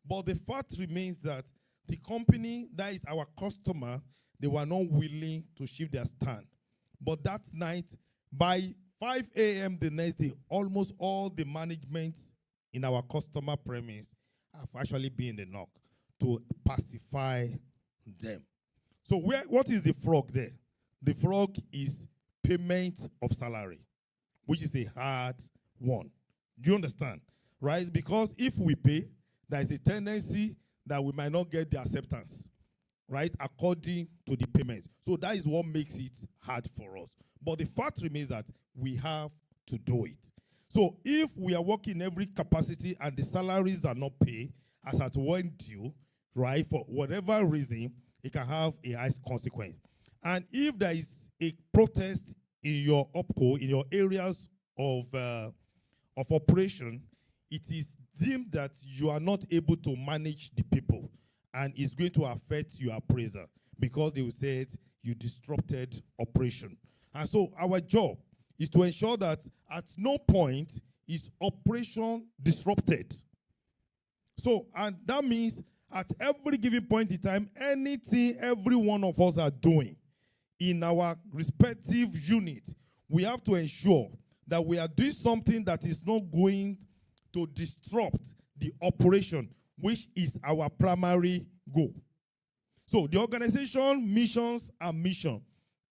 But the fact remains that the company that is our customer, they were not willing to shift their stand. But that night, by 5 a.m. the next day, almost all the management in our customer premise have actually been in the NOC to pacify them. So what is the frog there? The frog is payment of salary, which is a hard one. Do you understand? Right? Because if we pay, there is a tendency that we might not get the acceptance, right, according to the payment. So that is what makes it hard for us. But the fact remains that we have to do it. So if we are working in every capacity and the salaries are not paid as at when due, right, for whatever reason, it can have a high consequence. And if there is a protest in your OPCO, in your areas of operation, it is deemed that you are not able to manage the people, and it's going to affect your appraiser because they will say you disrupted operation. And so our job is to ensure that at no point is operation disrupted. So, and that means at every given point in time, anything every one of us are doing in our respective unit, we have to ensure that we are doing something that is not going to disrupt the operation, which is our primary goal. So the organization, missions, and mission,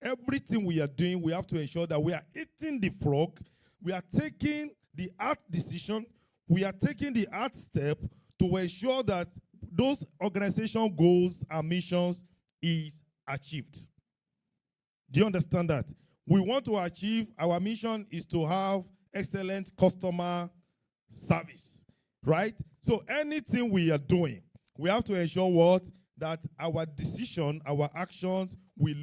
everything we are doing, we have to ensure that we are eating the frog, we are taking the hard decision, we are taking the hard step to ensure that those organization goals and missions is achieved. Do you understand that? We want to achieve, our mission is to have excellent customer service, right? So anything we are doing, we have to ensure what? That our decision, our actions will.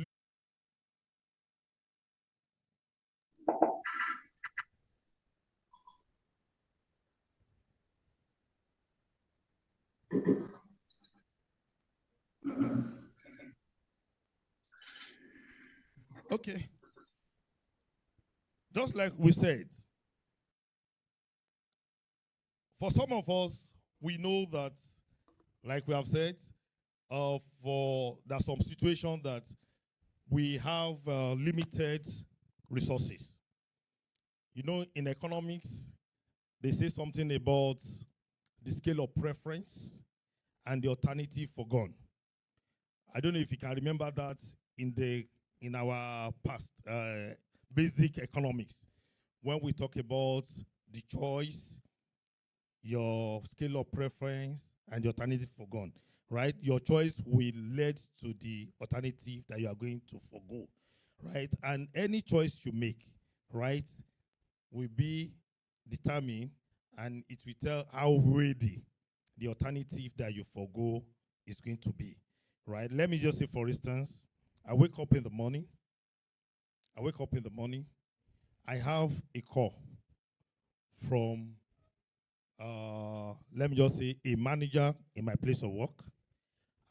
Okay. Just like we said, for some of us, we know that, like we have said, there's some situations that we have limited resources. You know, in economics, they say something about the scale of preference and the alternative for gone. I don't know if you can remember that in our past basic economics, when we talk about the choice, your scale of preference, and the alternative for gone, right? Your choice will lead to the alternative that you are going to forgo, right? And any choice you make, right, will be determined, and it will tell how worthy the alternative that you forgo is going to be, right? Let me just say, for instance, I wake up in the morning, I have a call from, let me just say, a manager in my place of work,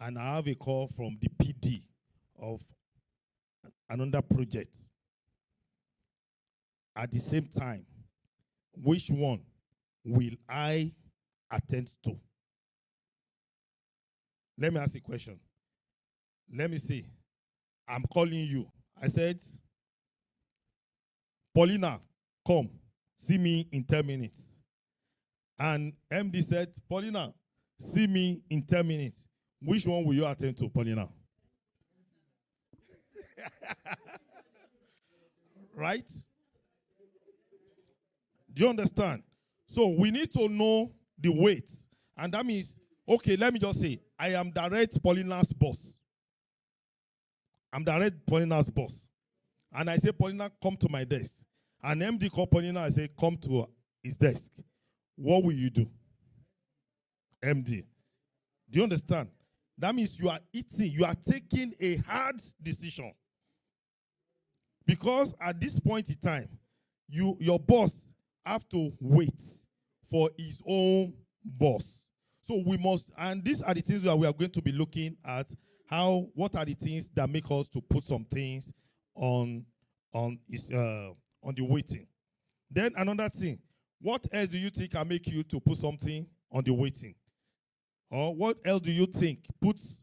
and I have a call from the PD of another project. At the same time, which one will I attend to? Let me ask you a question. Let me see. I'm calling you. I said, Paulina, come, see me in 10 minutes. And MD said, Paulina, see me in 10 minutes. Which one will you attend to, Paulina? Right? Do you understand? So we need to know the weight And that means, okay, let me just say, I am direct Paulina's boss. I'm direct Paulina's boss. And I say, Paulina, come to my desk. And MD call Paulina, I say, come to his desk. What will you do? MD. Do you understand? That means you are eating, you are taking a hard decision. Because at this point in time, your boss have to wait for his own boss. So we must, and these are the things that we are going to be looking at. What are the things that make us to put some things on the waiting? Then another thing, what else do you think can make you to put something on the waiting? Or what else do you think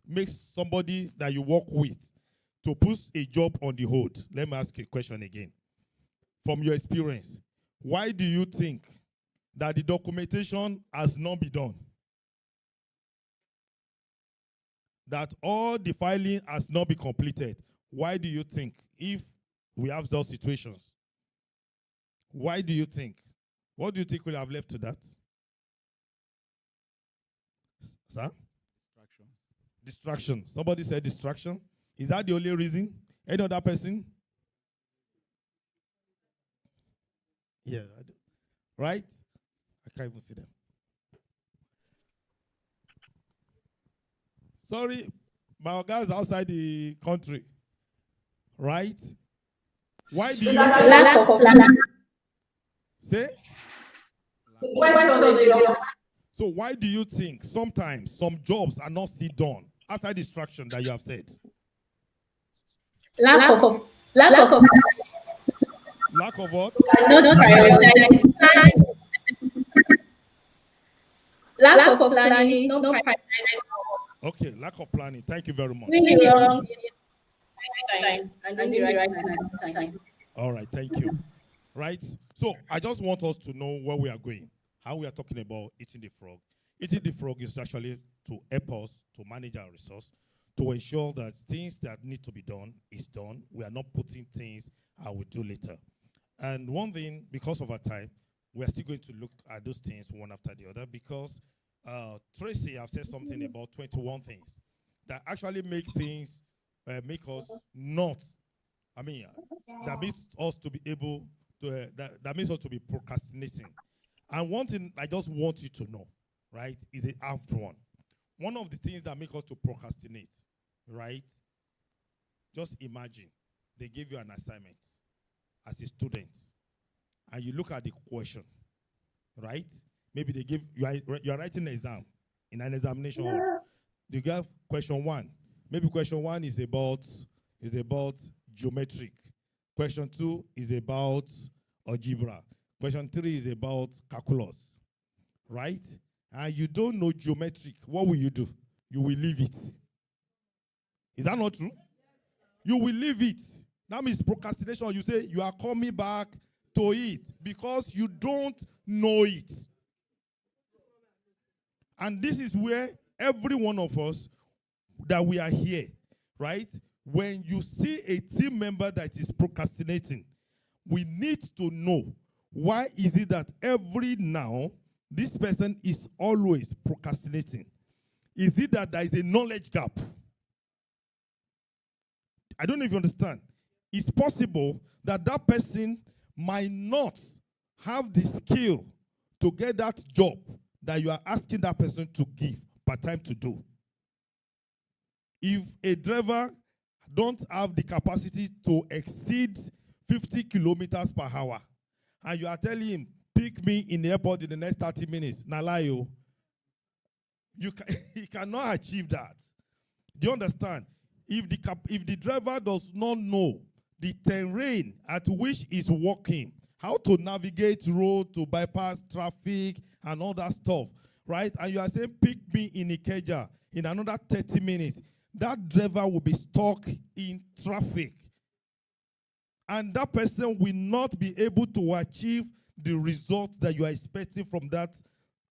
makes somebody that you work with to put a job on the hold? Let me ask you a question again. From your experience, why do you think that the documentation has not been done? That all the filing has not been completed. Why do you think, if we have those situations? Why do you think? What do you think will have led to that? Sir? Distraction. Somebody said distraction. Is that the only reason? Any other person? Yeah. Right? I can't even see them. Sorry, my guys outside the country. Right? Why do you Lack of planning. say? Question. So why do you think sometimes some jobs are not still done outside distraction that you have said? Lack of Lack of what? not prioritizing. Lack of planning, not prioritizing. Okay, lack of planning. Thank you very much. Doing the wrong time and doing the right time. All right, thank you. Right? So I just want us to know where we are going, how we are talking about eating the frog. Eating the frog is actually to help us to manage our resource, to ensure that things that need to be done is done. We are not putting things I will do later. And one thing, because of our time, we are still going to look at those things one after the other, because Tracy have said something about 21 things that actually make things, make us not, that makes us to be able to, that makes us to be procrastinating. And one thing I just want you to know, right, is a after one. One of the things that make us to procrastinate, right, just imagine they give you an assignment as a student, and you look at the question, right? Maybe they give you are writing an exam in an examination hall. You get question one. Maybe question one is about geometric. Question two is about algebra. Question three is about calculus, right? And you don't know geometric. What will you do? You will leave it. Is that not true? You will leave it. That means procrastination. You say you are coming back to it because you don't know it. And this is where every one of us that we are here, right? When you see a team member that is procrastinating, we need to know, why is it that every now this person is always procrastinating? Is it that there is a knowledge gap? I don't know if you understand. It's possible that that person might not have the skill to get that job that you are asking that person to give part-time to do. If a driver don't have the capacity to exceed 50 kilometers per hour, and you are telling him, pick me in the airport in the next 30 minutes, Nalayo, he cannot achieve that. Do you understand? If the driver does not know the terrain at which he's walking, how to navigate road, to bypass traffic, and all that stuff, right? And you are saying, pick me in Ikeja in another 30 minutes. That driver will be stuck in traffic. And that person will not be able to achieve the result that you are expecting from that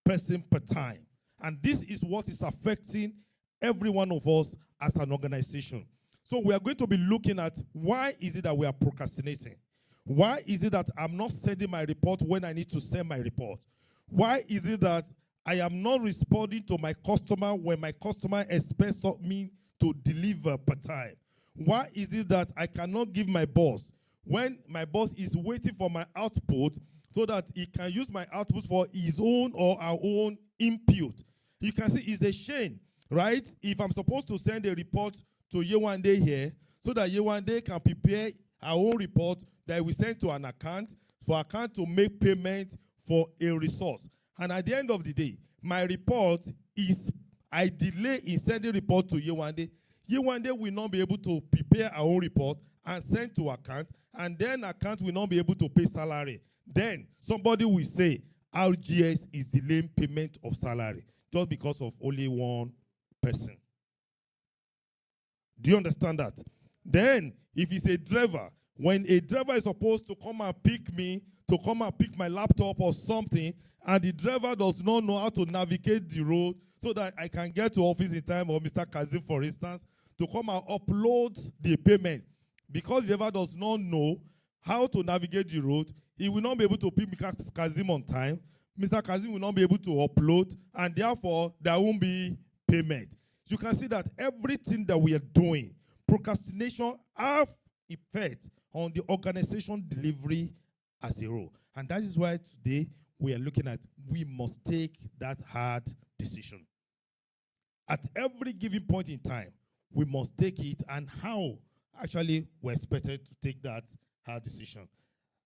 person per time. And this is what is affecting every one of us as an organization. So we are going to be looking at, why is it that we are procrastinating? Why is it that I'm not sending my report when I need to send my report? Why is it that I am not responding to my customer when my customer expects of me to deliver per time? Why is it that I cannot give my boss when my boss is waiting for my output so that he can use my output for his own or our own input? You can see it's a shame, right? If I'm supposed to send a report to Yewande here so that Yewande can prepare our own report that we send to an account for account to make payment for a resource. And at the end of the day, my report is, I delay in sending report to Yewande. Yewande will not be able to prepare our own report and send to account, and then account will not be able to pay salary. Then somebody will say, RGS is delaying payment of salary just because of only one person. Do you understand that? Then, if it's a driver, when a driver is supposed to come and pick me, to come and pick my laptop or something, and the driver does not know how to navigate the road so that I can get to office in time, or Mr. Kazim, for instance, to come and upload the payment. Because the driver does not know how to navigate the road, he will not be able to pick Mr. Kazim on time. Mr. Kazim will not be able to upload, and therefore, there won't be payment. You can see that everything that we are doing, procrastination have effect on the organization delivery as a whole. And that is why today we are looking at, we must take that hard decision. At every given point in time, we must take it, and how actually we're expected to take that hard decision.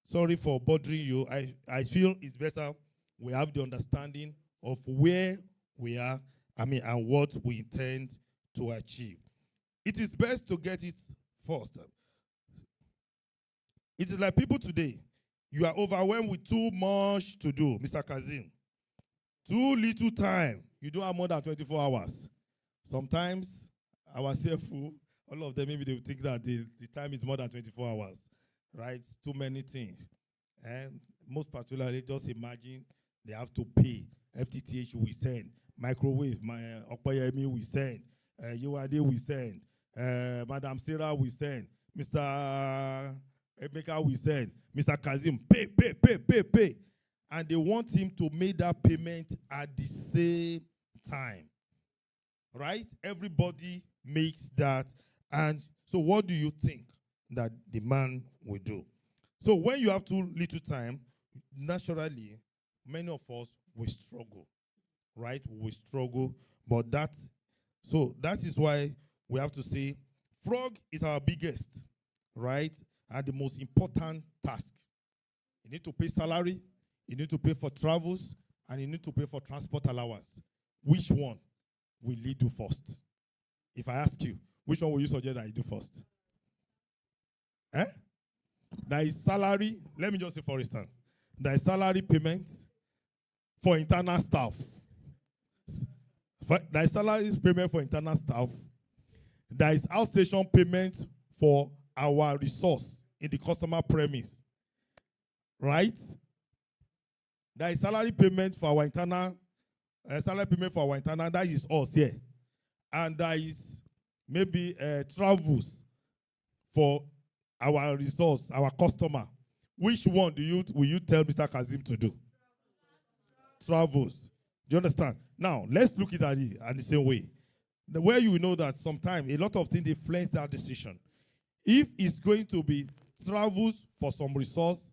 Sorry for bothering you. I feel it's better we have the understanding of where we are, and what we intend to achieve. It is best to get it first. It is like people today, you are overwhelmed with too much to do, Mr. Kazim. Too little time. You don't have more than 24 hours. Sometimes, our CFO, all of them, maybe they will think that the time is more than 24 hours, right? Too many things. And most particularly, just imagine they have to pay. FTTH we send. Microwave, Okoyemi we send. Yewande we send. Madam Sarah we send. Mr. Emeka we send. Mr. Kazim, pay. And they want him to make that payment at the same time. Right? Everybody makes that. And so what do you think that the man will do? So when you have too little time, naturally, many of us will struggle. Right? We will struggle. But that is why we have to say, frog is our biggest, right? And the most important task. You need to pay salary, you need to pay for travels, and you need to pay for transport allowance. Which one will you do first? If I ask you, which one will you suggest that you do first? There is salary. Let me just say, for instance, there is salary payment for internal staff. There is salary payment for internal staff. There is outstation payment for our resource in the customer premise. Right? There is salary payment for our internal, that is us here. And there is maybe travels for our resource, our customer. Which one will you tell Mr. Kazim to do? Travels. Do you understand? Now, let's look at it the same way. The way you know that sometimes a lot of things influence that decision. If it's going to be travels for some resource,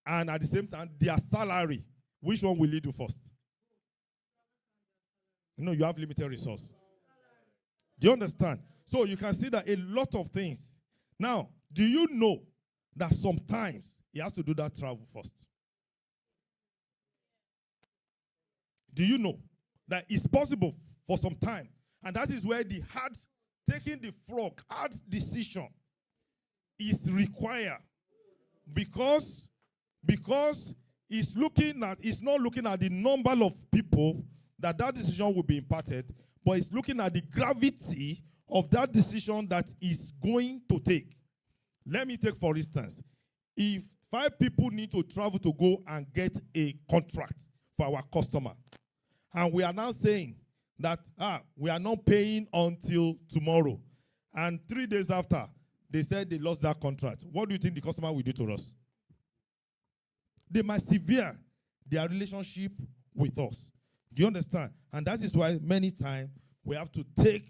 and at the same time, their salary, which one will you do first? You have limited resource. Do you understand? So you can see that a lot of things. Now, do you know that sometimes he has to do that travel first? Do you know that it's possible for some time? And that is where the taking the hard decision is required. Because it's not looking at the number of people that decision will be imparted, but it's looking at the gravity of that decision that is going to take. Let me take, for instance, if 5 people need to travel to go and get a contract for our customer, and we are now saying that we are not paying until tomorrow, and 3 days after, they said they lost that contract, what do you think the customer will do to us? They might sever their relationship with us. Do you understand? And that is why many times we have to take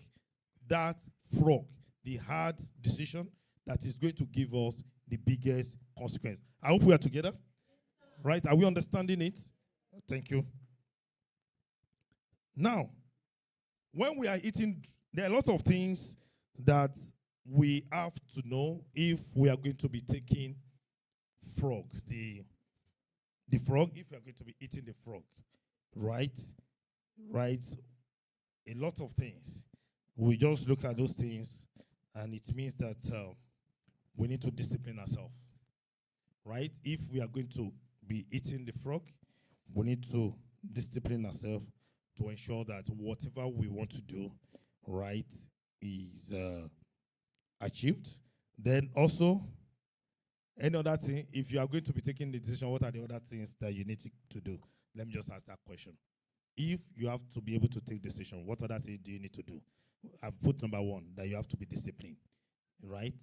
that frog, the hard decision that is going to give us the biggest consequence. I hope we are together. Right? Are we understanding it? Thank you. Now, when we are eating, there are a lot of things that we have to know if we are going to be taking frog, the frog, if we are going to be eating the frog. Right? Right? A lot of things. We just look at those things, and it means that we need to discipline ourselves. Right? If we are going to be eating the frog, we need to discipline ourselves to ensure that whatever we want to do, right, is achieved. Then also, any other thing, if you are going to be taking the decision, what are the other things that you need to do? Let me just ask that question. If you have to be able to take decision, what other things do you need to do? I've put number one, that you have to be disciplined, right?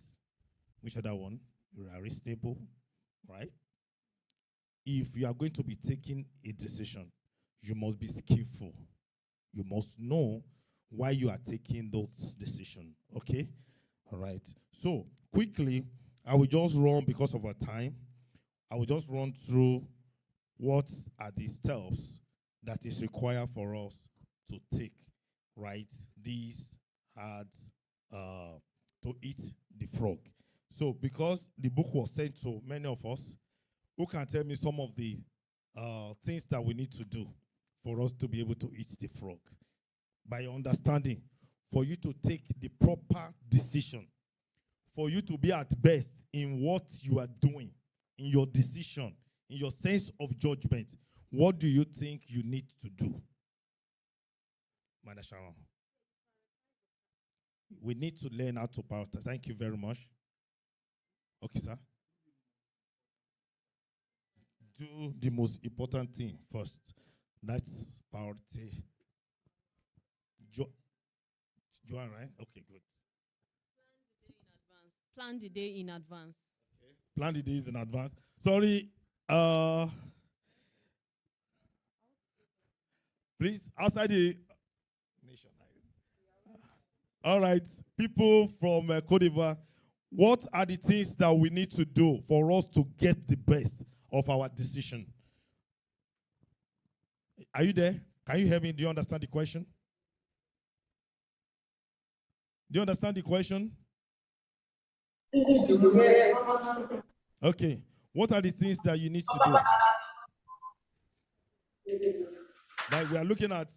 Which other one? You are reasonable, right? If you are going to be taking a decision, you must be skillful. You must know why you are taking those decisions, okay? All right. So, quickly, I will just run, because of our time, I will just run through what are the steps that is required for us to take, right, these hard, to eat the frog. So, because the book was sent to many of us, who can tell me some of the things that we need to do for us to be able to eat the frog? By your understanding, for you to take the proper decision, for you to be at best in what you are doing, in your decision, in your sense of judgment, what do you think you need to do? Madam Sharon. We need to learn how to prioritize. Thank you very much. Okay, sir. Do the most important thing first. That's priority. Joanne, right? Okay, good. Plan the day in advance. Okay. Plan the days in advance. Sorry. Please, outside the nation. All right, people from Cote d'Ivoire, what are the things that we need to do for us to get the best of our decision? Are you there? Can you hear me? Do you understand the question? Do you understand the question? Yes. Okay. What are the things that you need to do? Like we are looking at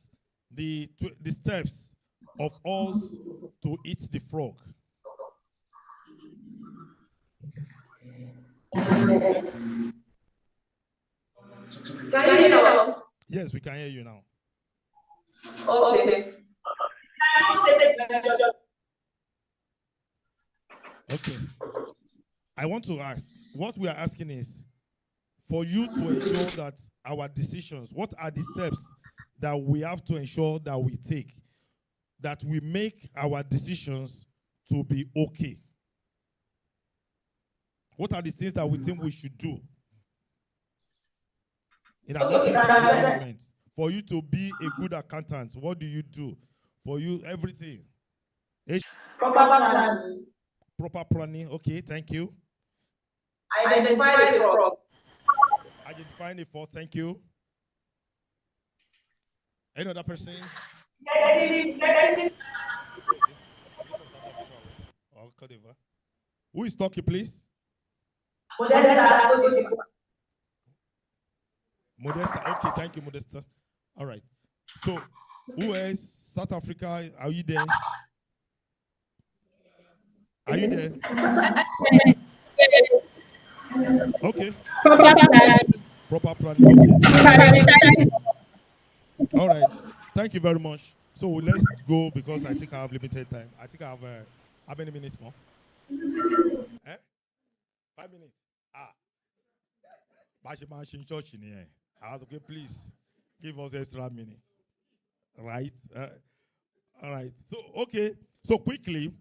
the steps of us to eat the frog. Can you hear us? Yes, we can hear you now. Okay. Okay. I want to ask, what we are asking is for you to ensure that our decisions, what are the steps that we have to ensure that we take, that we make our decisions to be okay? What are the things that we think we should do in an office environment? For you to be a good accountant, what do you do? For you, everything. Proper planning. Proper planning. Okay, thank you. Identify the frog. Identifying the fault. Thank you. Any other person? Is it from South Africa or Cote d'Ivoire? Who is talking, please? Modesta. Okay, thank you, Modesta. All right. So, who else? South Africa, are you there? Are you there? Okay. Proper planning. Okay. All right. Thank you very much. So let's go because I think I have limited time. I think I have how many minutes more? 5 minutes. Bashi church in here. I was okay, please give us extra minutes. Right? All right. So okay. So quickly,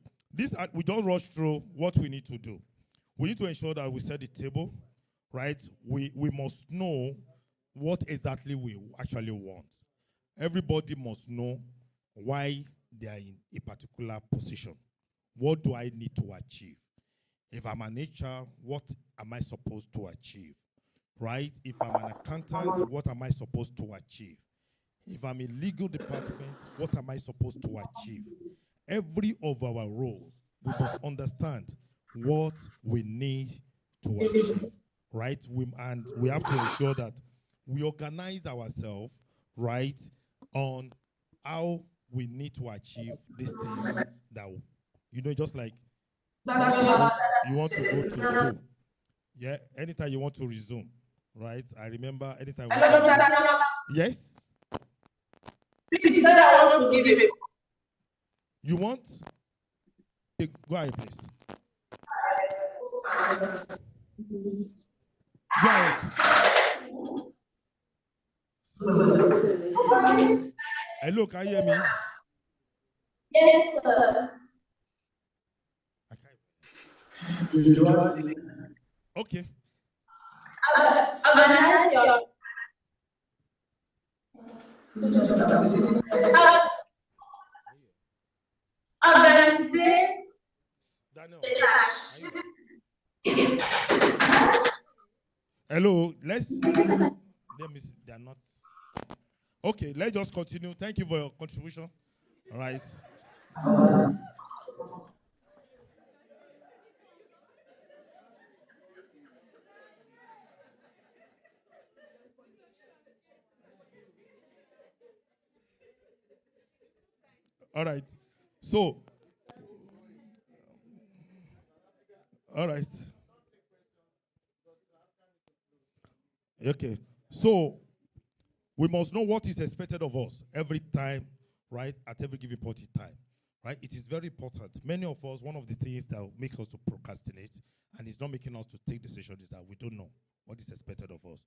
we don't rush through what we need to do. We need to ensure that we set the table, right? We must know what exactly we actually want. Everybody must know why they are in a particular position. What do I need to achieve? If I'm an HR, what am I supposed to achieve? Right? If I'm an accountant, what am I supposed to achieve? If I'm in legal department, what am I supposed to achieve? Every of our role, we must understand what we need to achieve, right? And we have to ensure that we organize ourselves, right, on how we need to achieve these things that, just like you want to go to school. Yeah, anytime you want to resume, right? I remember anytime you want to resume. Yes? Please, sir, I want to give a You want? Okay, go ahead, please. Go ahead. Hello, can you hear me? Yes, sir. Okay. Organize your Daniel, hello, let me see. They are not. Okay, let's just continue. Thank you for your contribution. All right. All right. So, all right. Okay. So, we must know what is expected of us every time, right? At every given point in time, right? It is very important. Many of us, one of the things that makes us to procrastinate and is not making us to take decisions is that we don't know what is expected of us,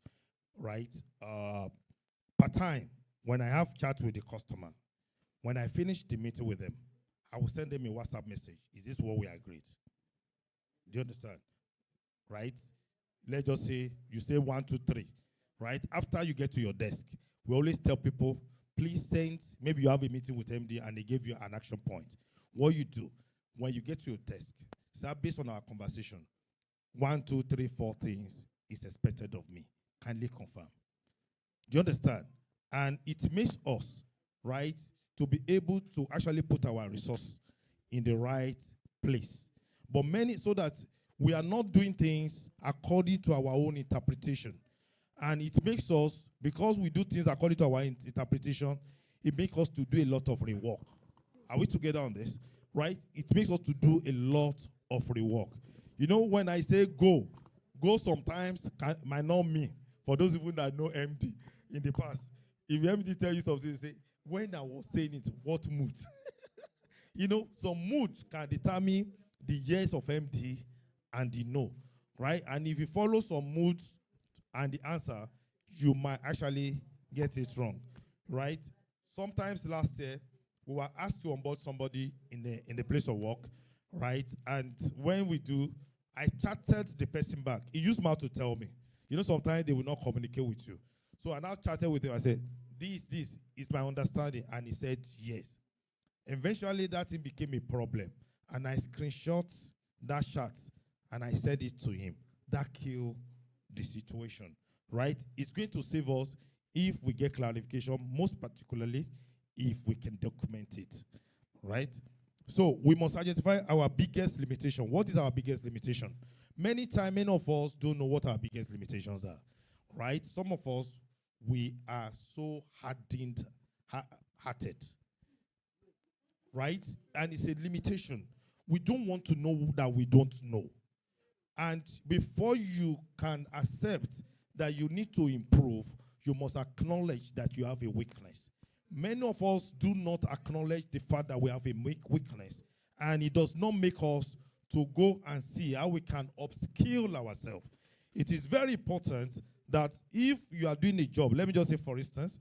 right? Per time, when I have chat with the customer, when I finish the meeting with them, I will send them a WhatsApp message. Is this what we agreed? Do you understand? Right? Let's just say you say 1, 2, 3. Right? After you get to your desk, we always tell people, please send, maybe you have a meeting with MD and they gave you an action point. What you do, when you get to your desk, say based on our conversation, 1, 2, 3, 4 things is expected of me. Kindly confirm. Do you understand? And it makes us, right, to be able to actually put our resource in the right place. But so that we are not doing things according to our own interpretation. And it makes us, because we do things according to our interpretation, it makes us to do a lot of rework. Are we together on this? Right? It makes us to do a lot of rework. You know, when I say go sometimes might not mean, for those people that know MD in the past, if MD tell you something, say, when I was saying it, what mood? You know, some mood can determine the yes of MD and the no, right? And if you follow some moods and the answer, you might actually get it wrong, right? Sometimes last year, we were asked to onboard somebody in the place of work, right? And when we do, I chatted the person back. He used mouth to tell me. You know, sometimes they will not communicate with you. So I now chatted with him. I said, this is my understanding. And he said, yes. Eventually, that thing became a problem. And I screenshot that chat and I said it to him. That killed the situation, right? It's going to save us if we get clarification, most particularly if we can document it, right? So we must identify our biggest limitation. What is our biggest limitation? Many times, many of us don't know what our biggest limitations are, right? Some of us, we are so hardened, hearted, right? And it's a limitation. We don't want to know that we don't know. And before you can accept that you need to improve, you must acknowledge that you have a weakness. Many of us do not acknowledge the fact that we have a weakness, and it does not make us to go and see how we can upskill ourselves. It is very important that if you are doing a job, let me just say, for instance,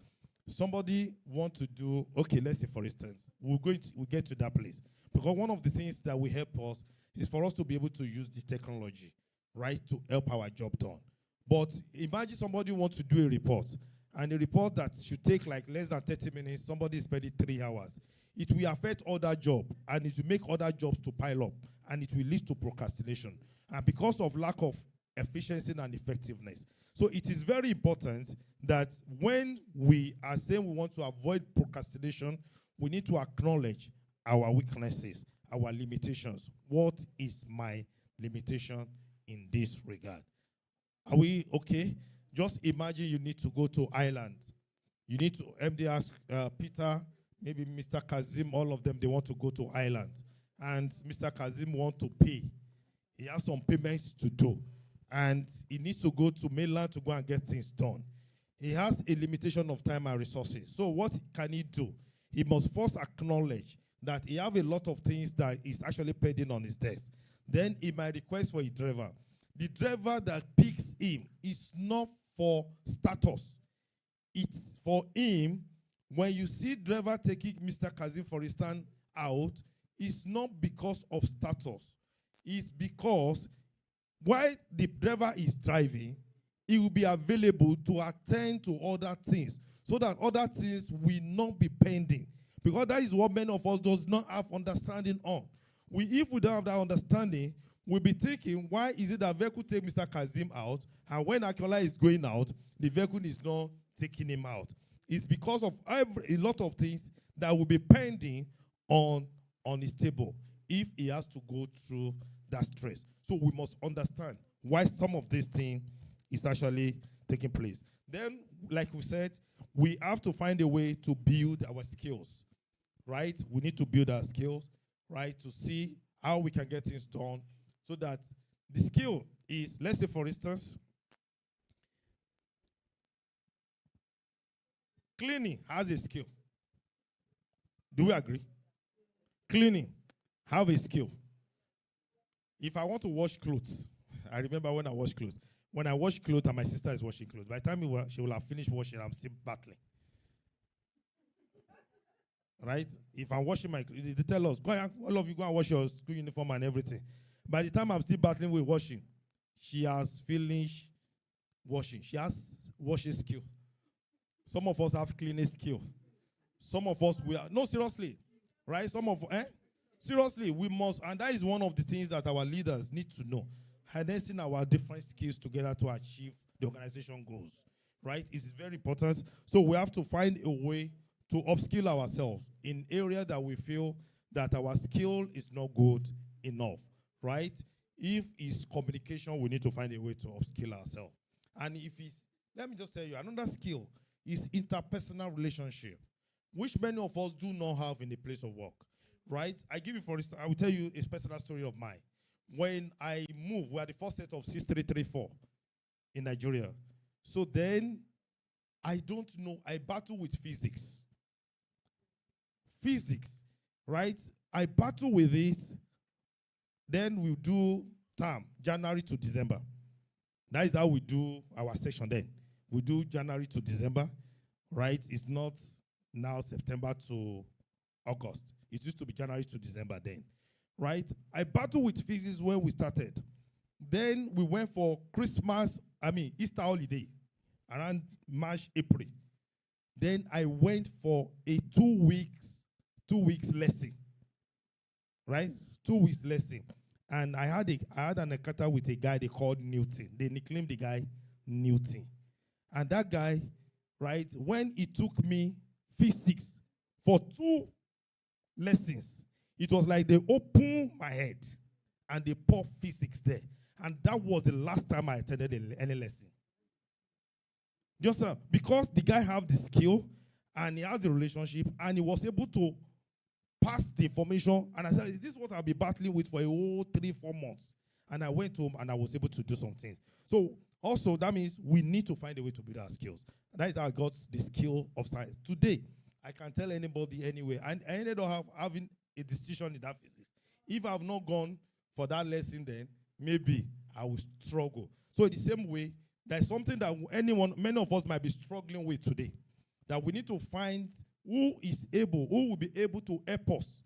somebody want to do, okay, let's say, for instance, we'll get to that place. Because one of the things that will help us is for us to be able to use the technology, right, to help our job done. But imagine somebody wants to do a report, and a report that should take like less than 30 minutes, somebody is spending 3 hours. It will affect other jobs, and it will make other jobs to pile up, and it will lead to procrastination. And because of lack of efficiency and effectiveness. So it is very important that when we are saying we want to avoid procrastination, we need to acknowledge our weaknesses, our limitations. What is my limitation in this regard? Are we okay? Just imagine you need to go to Ireland. You need to, MD ask Peter, maybe Mr. Kazim, all of them, they want to go to Ireland. And Mr. Kazim want to pay. He has some payments to do. And he needs to go to mainland to go and get things done. He has a limitation of time and resources. So what can he do? He must first acknowledge that he have a lot of things that is actually pending on his desk. Then he might request for a driver. The driver that picks him is not for status. It's for him. When you see driver taking Mr. Kazim, for instance, out, it's not because of status. It's because while the driver is driving, he will be available to attend to other things so that other things will not be pending. Because that is what many of us does not have understanding on. If we don't have that understanding, we'll be thinking, why is it that vehicle take Mr. Kazim out, and when Akiola is going out, the vehicle is not taking him out? It's because of a lot of things that will be pending on his table if he has to go through that stress. So we must understand why some of this thing is actually taking place. Then, like we said, we have to find a way to build our skills, right? We need to build our skills, right, to see how we can get things done so that the skill is, let's say, for instance, cleaning has a skill. Do we agree? Cleaning have a skill. If I want to wash clothes, I remember when I wash clothes. When I wash clothes and my sister is washing clothes, by the time she will have finished washing, I'm still battling. Right? If I'm washing my clothes, they tell us, all of you go and wash your school uniform and everything. By the time I'm still battling with washing, she has finished washing. She has washing skill. Some of us have cleaning skill. Some of us, no, seriously, right? Seriously, we must, and that is one of the things that our leaders need to know. Harnessing our different skills together to achieve the organization goals, right? It's very important. So we have to find a way to upskill ourselves in areas that we feel that our skill is not good enough, right? If it's communication, we need to find a way to upskill ourselves. And if it's, let me just tell you, another skill is interpersonal relationship, which many of us do not have in the place of work, right? I will tell you a personal story of mine. When I moved, we are the first set of 6334 in Nigeria. So then, I don't know, I battle with physics. Physics, right? I battle with it. Then we do term, January to December. That is how we do our section then. We do January to December, right? It's not now September to August. It used to be January to December then, right? I battled with physics when we started. Then we went for Easter holiday around March, April. Then I went for a 2 weeks lesson, right? 2 weeks lesson. And I had an encounter with a guy they called Newton. They nicknamed the guy Newton. And that guy, right, when he took me physics for 2 lessons, it was like they opened my head and they poured physics there. And that was the last time I attended any lesson. Just because the guy have the skill and he has the relationship and he was able to pass the information. And I said, is this what I'll be battling with for a whole 3-4 months? And I went home and I was able to do some things. So also that means we need to find a way to build our skills. And that is how I got the skill of science. Today, I can tell anybody anywhere. And I ended up having a distinction in that physics. If I have not gone for that lesson then, maybe I will struggle. So in the same way, there's something that many of us might be struggling with today. That we need to find who will be able to help us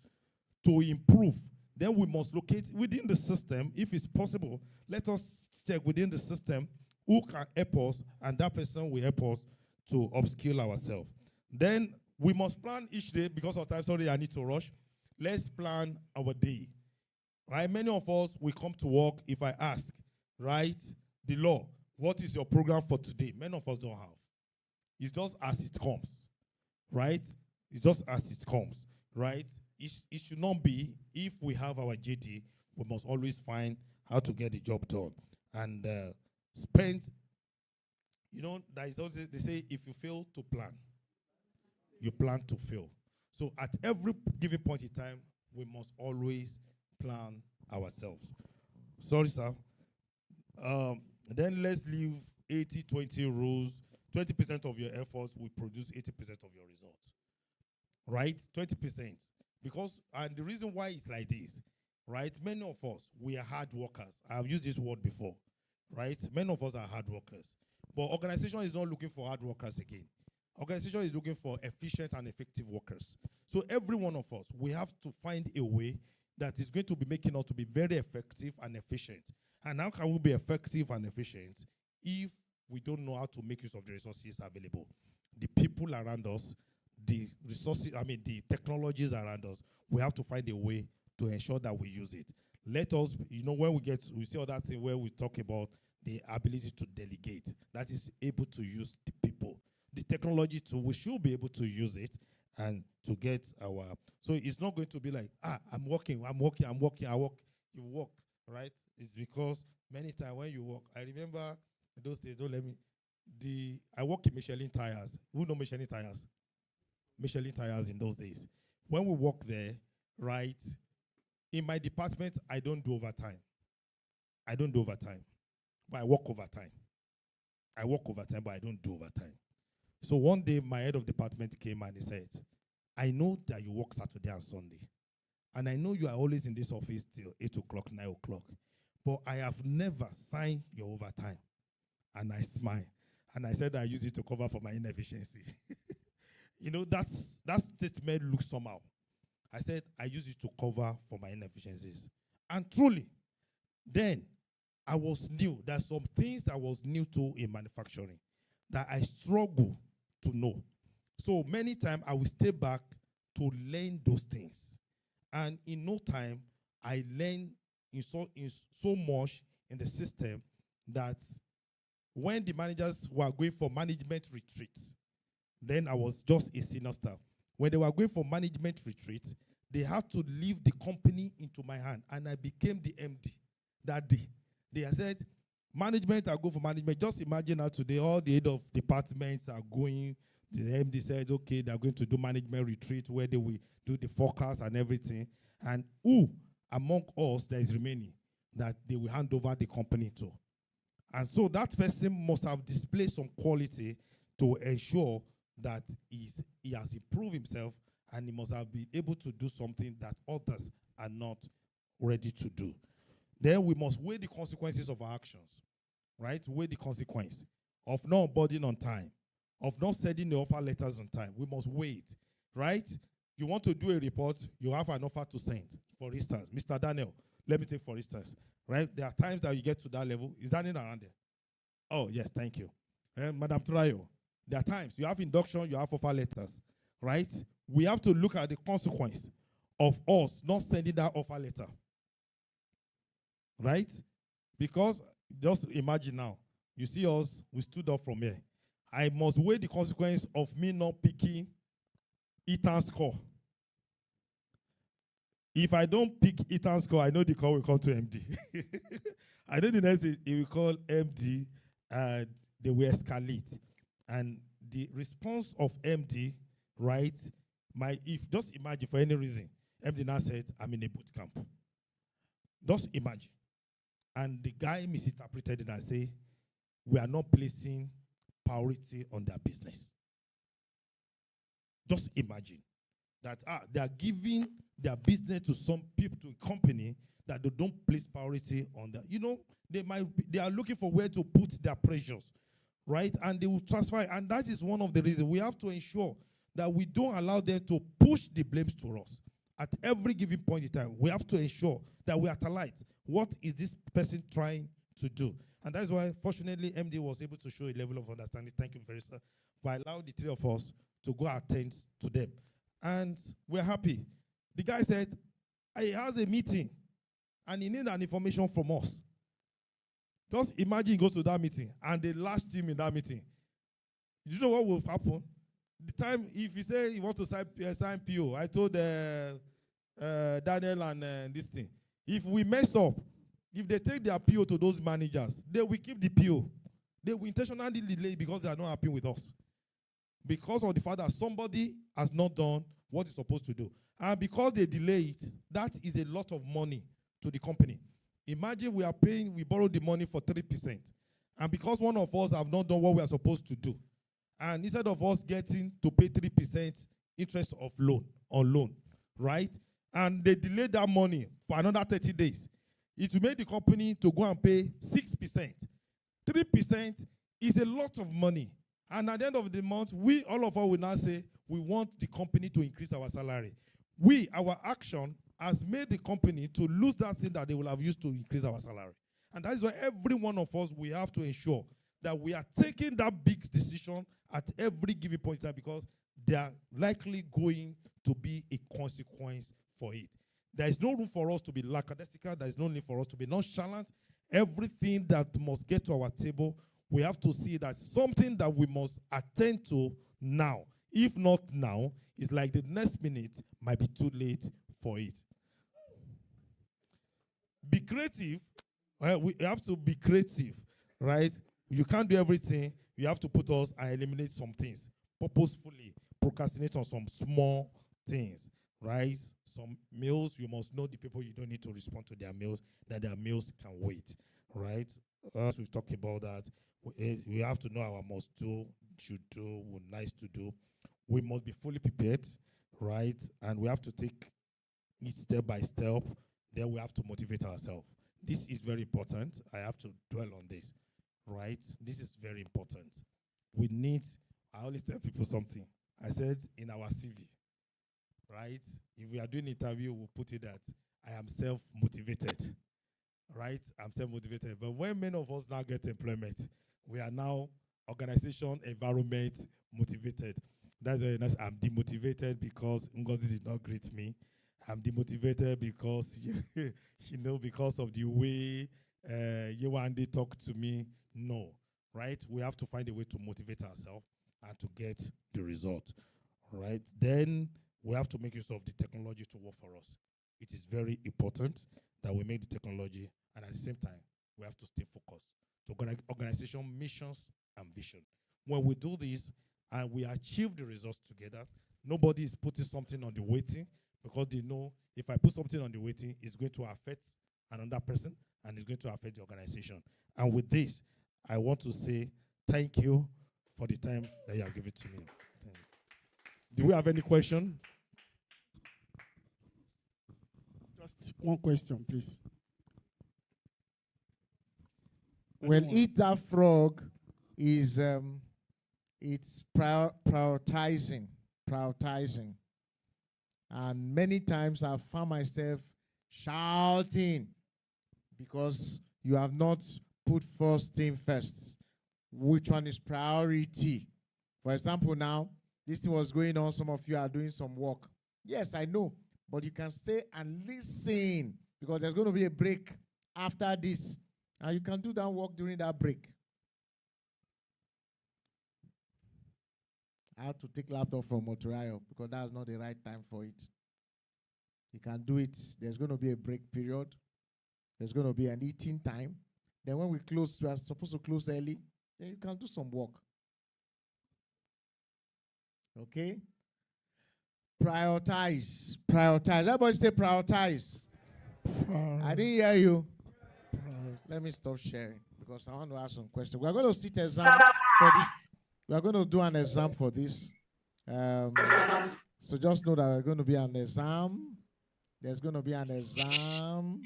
to improve. Then we must locate within the system, if it's possible, let us check within the system who can help us, and that person will help us to upskill ourselves. Then we must plan each day because of time. Sorry, I need to rush. Let's plan our day. Right? Many of us will come to work. If I ask, right, the law, what is your program for today? Many of us don't have. It's just as it comes, right? It's just as it comes, right? It should not be, if we have our JD, we must always find how to get the job done. And spend, there is also, they say, if you fail to plan, you plan to fail. So at every given point in time, we must always plan ourselves. Sorry, sir. Then let's leave 80-20 rules. 20% of your efforts will produce 80% of your results. Right? 20%. Because, and the reason why it's like this, right? Many of us, we are hard workers. I've used this word before, right? Many of us are hard workers. But organization is not looking for hard workers again. Organization is looking for efficient and effective workers. So every one of us, we have to find a way that is going to be making us to be very effective and efficient. And how can we be effective and efficient if we don't know how to make use of the resources available? The people around us, the resources, the technologies around us, we have to find a way to ensure that we use it. Let us, when we see other thing where we talk about the ability to delegate, that is able to use the people. The technology too, we should be able to use it and to get our, so it's not going to be like, I'm working, I work, you work, right? It's because many times when you work, I remember those days, don't let me, I work in Michelin tires. Who know Michelin tires? Michelin tires in those days. When we work there, right, in my department, I don't do overtime. But I work overtime. But I don't do overtime. So one day, my head of department came and he said, I know that you work Saturday and Sunday. And I know you are always in this office till 8 o'clock, 9 o'clock. But I have never signed your overtime. And I smiled. And I said I use it to cover for my inefficiency. That statement looks somehow. I said I use it to cover for my inefficiencies. And truly, then I was new. There's some things that I was new to in manufacturing that I struggle to know. So many times I will stay back to learn those things. And in no time, I learned in so much in the system that when the managers were going for management retreats, then I was just a senior staff. When they were going for management retreats, they had to leave the company into my hand, and I became the MD that day. They said, management, I go for management. Just imagine now today, all the head of departments are going. The MD said, okay, they're going to do management retreat where they will do the forecast and everything. And who among us that is remaining that they will hand over the company to? And so that person must have displayed some quality to ensure that he has improved himself, and he must have been able to do something that others are not ready to do. Then we must weigh the consequences of our actions, right? Weigh the consequence of not onboarding on time, of not sending the offer letters on time. We must weigh it, right? You want to do a report, you have an offer to send. For instance, Mr. Daniel, let me take for instance, right? There are times that you get to that level. Is that in around there? Oh, yes, thank you. Madam Turayo, there are times you have induction, you have offer letters, right? We have to look at the consequence of us not sending that offer letter, right? Because just imagine now, you see us, we stood up from here. I must weigh the consequence of me not picking Ethan's score. If I don't pick Ethan's score, I know the call will come to MD. I know the next thing he will call MD, and they will escalate. And the response of MD, right? If just imagine for any reason, MD now said, I'm in a boot camp. Just imagine. And the guy misinterpreted it and say, we are not placing priority on their business. Just imagine that they are giving their business to some people, to a company that they don't place priority on that. They are looking for where to put their pressures, right? And they will transfer. And that is one of the reasons we have to ensure that we don't allow them to push the blames to us. At every given point in time, we have to ensure that we are aligned. What is this person trying to do? And that's why, fortunately, MD was able to show a level of understanding. Thank you very much for allowing the three of us to go attend to them. And we're happy. The guy said he has a meeting and he needs an information from us. Just imagine he goes to that meeting and they lashed him in that meeting. You know what will happen? The time, if he say he wants to sign PO, I told Daniel and this thing. If we mess up, if they take their PO to those managers, they will keep the PO. They will intentionally delay because they are not happy with us. Because of the fact that somebody has not done what he's supposed to do. And because they delay it, that is a lot of money to the company. Imagine we borrowed the money for 3%. And because one of us have not done what we are supposed to do, and instead of us getting to pay 3% interest of loan, right? And they delayed that money for another 30 days. It will make the company to go and pay 6%. 3% is a lot of money. And at the end of the month, all of us will now say, we want the company to increase our salary. Our action has made the company to lose that thing that they will have used to increase our salary. And that is why every one of us, we have to ensure that we are taking that big decision at every given point in time, because they are likely going to be a consequence for it. There is no room for us to be lackadaisical. There is no need for us to be nonchalant. Everything that must get to our table, we have to see that something that we must attend to now. If not now, it's like the next minute might be too late for it. Be creative. We have to be creative, right? You can't do everything. You have to put us and eliminate some things. Purposefully procrastinate on some small things, right? Some mails, you must know the people you don't need to respond to their mails, that their mails can wait, right? As we've talked about that, we have to know our must do, should do, would nice to do. We must be fully prepared, right? And we have to take it step by step. Then we have to motivate ourselves. This is very important. I have to dwell on this, right? This is very important. I always tell people something. I said in our CV, right? If we are doing an interview, we'll put it that I am self-motivated, right? I'm self-motivated. But when many of us now get employment, we are now organization, environment, motivated. That's very nice. I'm demotivated because Ngozi did not greet me. I'm demotivated because, because of the way Yewande talked to me. No, right? We have to find a way to motivate ourselves and to get the result, right? Then we have to make use of the technology to work for us. It is very important that we make the technology, and at the same time, we have to stay focused to organization missions and vision. When we do this and we achieve the results together, nobody is putting something on the waiting, because they know if I put something on the waiting, it's going to affect another person and it's going to affect the organization. And with this, I want to say thank you for the time that you have given to me. Do we have any question? Just one question, please. Well, Eat That Frog is it's prioritizing. And many times I've found myself shouting because you have not put first thing first. Which one is priority? For example, now, this thing was going on. Some of you are doing some work. Yes, I know. But you can stay and listen, because there's going to be a break after this. And you can do that work during that break. I have to take laptop from Motorayo because that's not the right time for it. You can do it. There's going to be a break period. There's going to be an eating time. Then when we close, we are supposed to close early. Then you can do some work. Okay? Prioritize. Everybody say prioritize. I didn't hear you. Let me stop sharing because I want to ask some questions. We are going to sit exam for this. We are going to do an exam for this. So just know that we're going to be an exam. There's going to be an exam.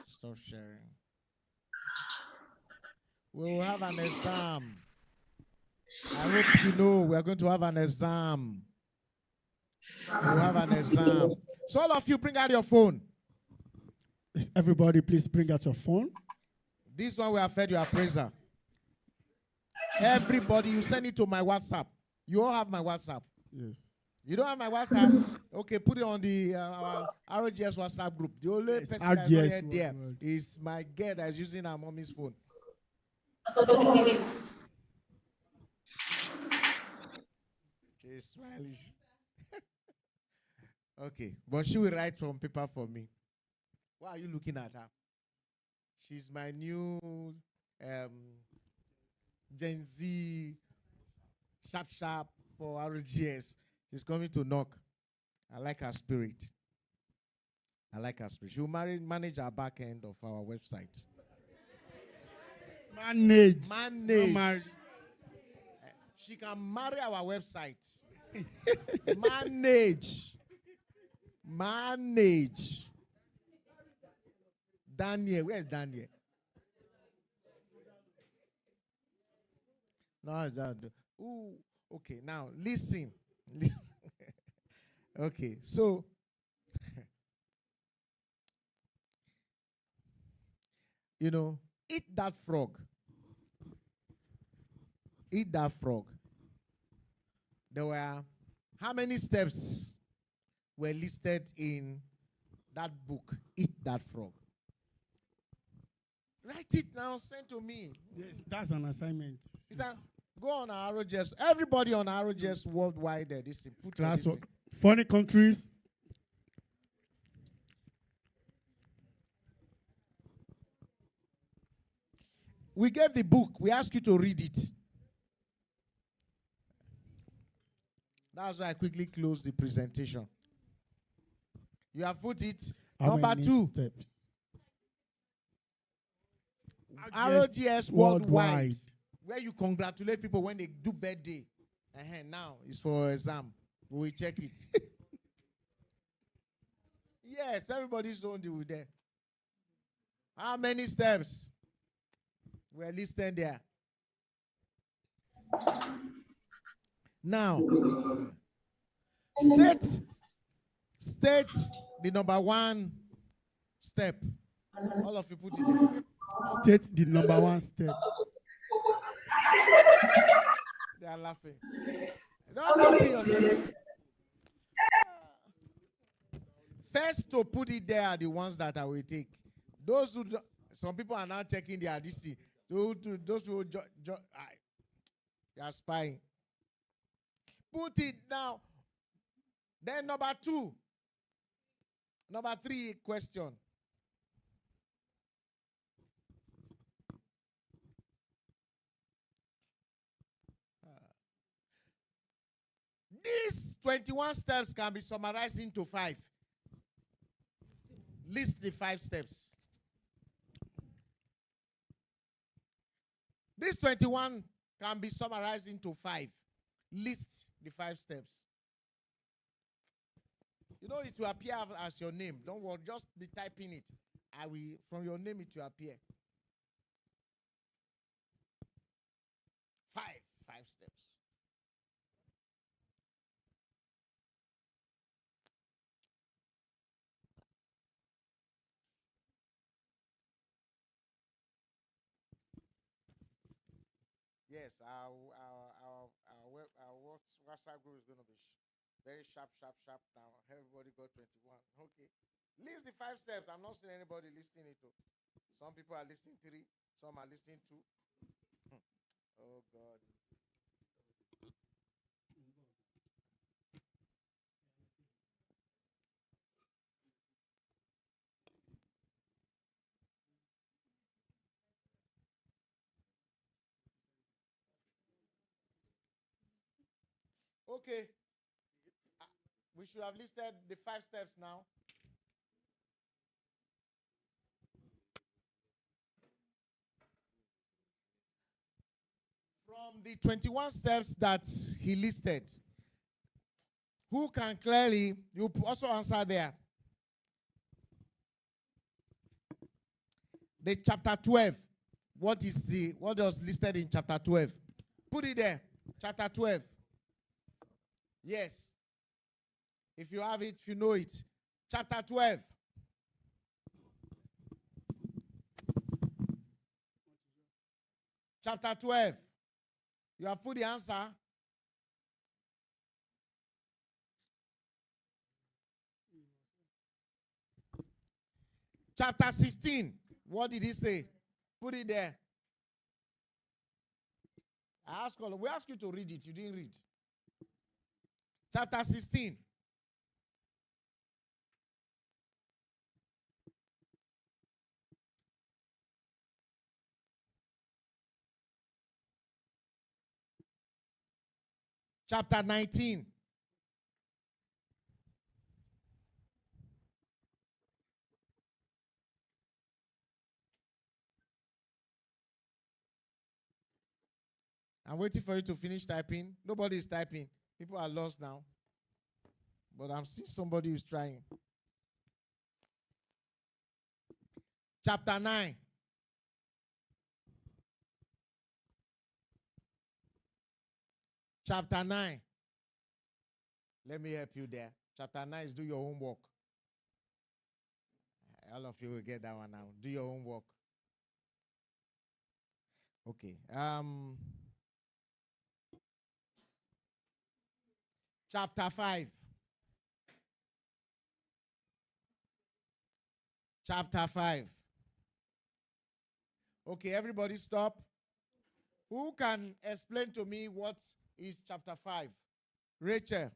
Stop sharing. We will have an exam. I hope you know we are going to have an exam. We'll have an exam. So all of you, bring out your phone. Everybody, please bring out your phone. This one we have fed your appraiser. Everybody, you send it to my WhatsApp. You all have my WhatsApp. Yes. You don't have my WhatsApp? Okay, put it on the our RGS WhatsApp group. The only Yes, person that's not RGS yet there Worldwide. is my girl that is using her mommy's phone. She's smiling. Okay, but she will write from paper for me. Why are you looking at her? She's my new Gen Z sharp for RGS. She's coming to knock. I like her spirit. I like her spirit. She will manage our back end of our website. Manage. Manage. She can marry our website. Manage. Manage. Daniel, where's Daniel? No, it's that. Ooh, okay. Now listen. Listen. Okay, so you know, eat that frog. Eat that frog. There were how many steps were listed in that book? Eat that frog. Write it now, send to me. Yes, that's an assignment. Go on our RGS. Everybody on our RGS Worldwide. This put Class this work. Funny countries. We gave the book. We asked you to read it. That's why I quickly closed the presentation. You have put it. How Number many 2. steps? RGS Worldwide. Where you congratulate people when they do birthday. Now it's for exam. We will check it. Yes, everybody's on the there. How many steps were listed there? Now, state the number 1 step. All of you put it there. State the number 1 step. They are laughing. Don't copy yourself. First to put it there are the ones that I will take. Those who some people are now checking their DC. Those people they are spying. Put it now. Then number 2. Number 3 question. These 21 steps can be summarized into 5. List the 5 steps. This 21 can be summarized into 5. List the 5 steps. You know, it will appear as your name. Don't worry, just be typing it. I will, from your name, it will appear. 5 steps. Yes, our WhatsApp group is going to be very sharp now. Everybody got 21. Okay. List the 5 steps. I'm not seeing anybody listing it. Some people are listing 3. Some are listing 2. Oh, God. Okay. We should have listed the 5 steps now. From the 21 steps that he listed, who can clearly, you also answer there. The chapter 12. What was listed in chapter 12? Put it there. Chapter 12. Yes. If you have it, if you know it. Chapter 12. Chapter 12. You have put the answer. Chapter 16. What did he say? Put it there. We asked you to read it. You didn't read. Chapter 16. Chapter 19. I'm waiting for you to finish typing. Nobody is typing. People are lost now. But I'm seeing somebody who's trying. Chapter 9. Chapter 9. Let me help you there. Chapter 9 is do your homework. All of you will get that one now. Do your homework. Okay. Chapter 5. Chapter 5. Okay, everybody stop. Who can explain to me what is chapter 5? Rachel.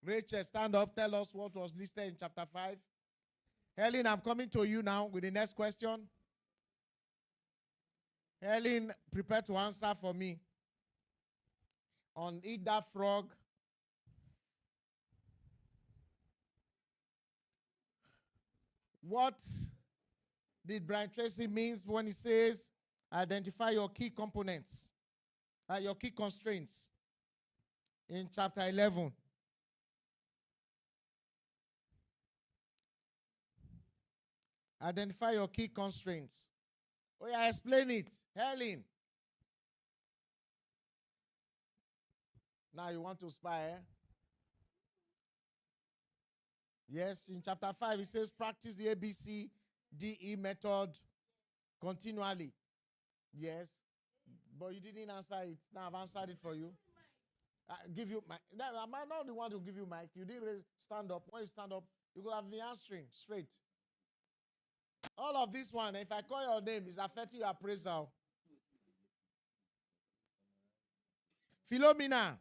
Rachel, stand up. Tell us what was listed in chapter 5. Helen, I'm coming to you now with the next question. Helen, prepare to answer for me. On Eat That Frog. What did Brian Tracy means when he says identify your key components, your key constraints in chapter 11? Identify your key constraints. Oh yeah, explain it. Helen. Now you want to spy, eh? Yes, in chapter 5, it says practice the ABCDE method continually. Yes, but you didn't answer it. Now I've answered it for you. Give you mic. I'm not the one to give you mic. You didn't stand up. When you stand up, you could have been answering straight. All of this one, if I call your name, is affecting your appraisal. Philomena.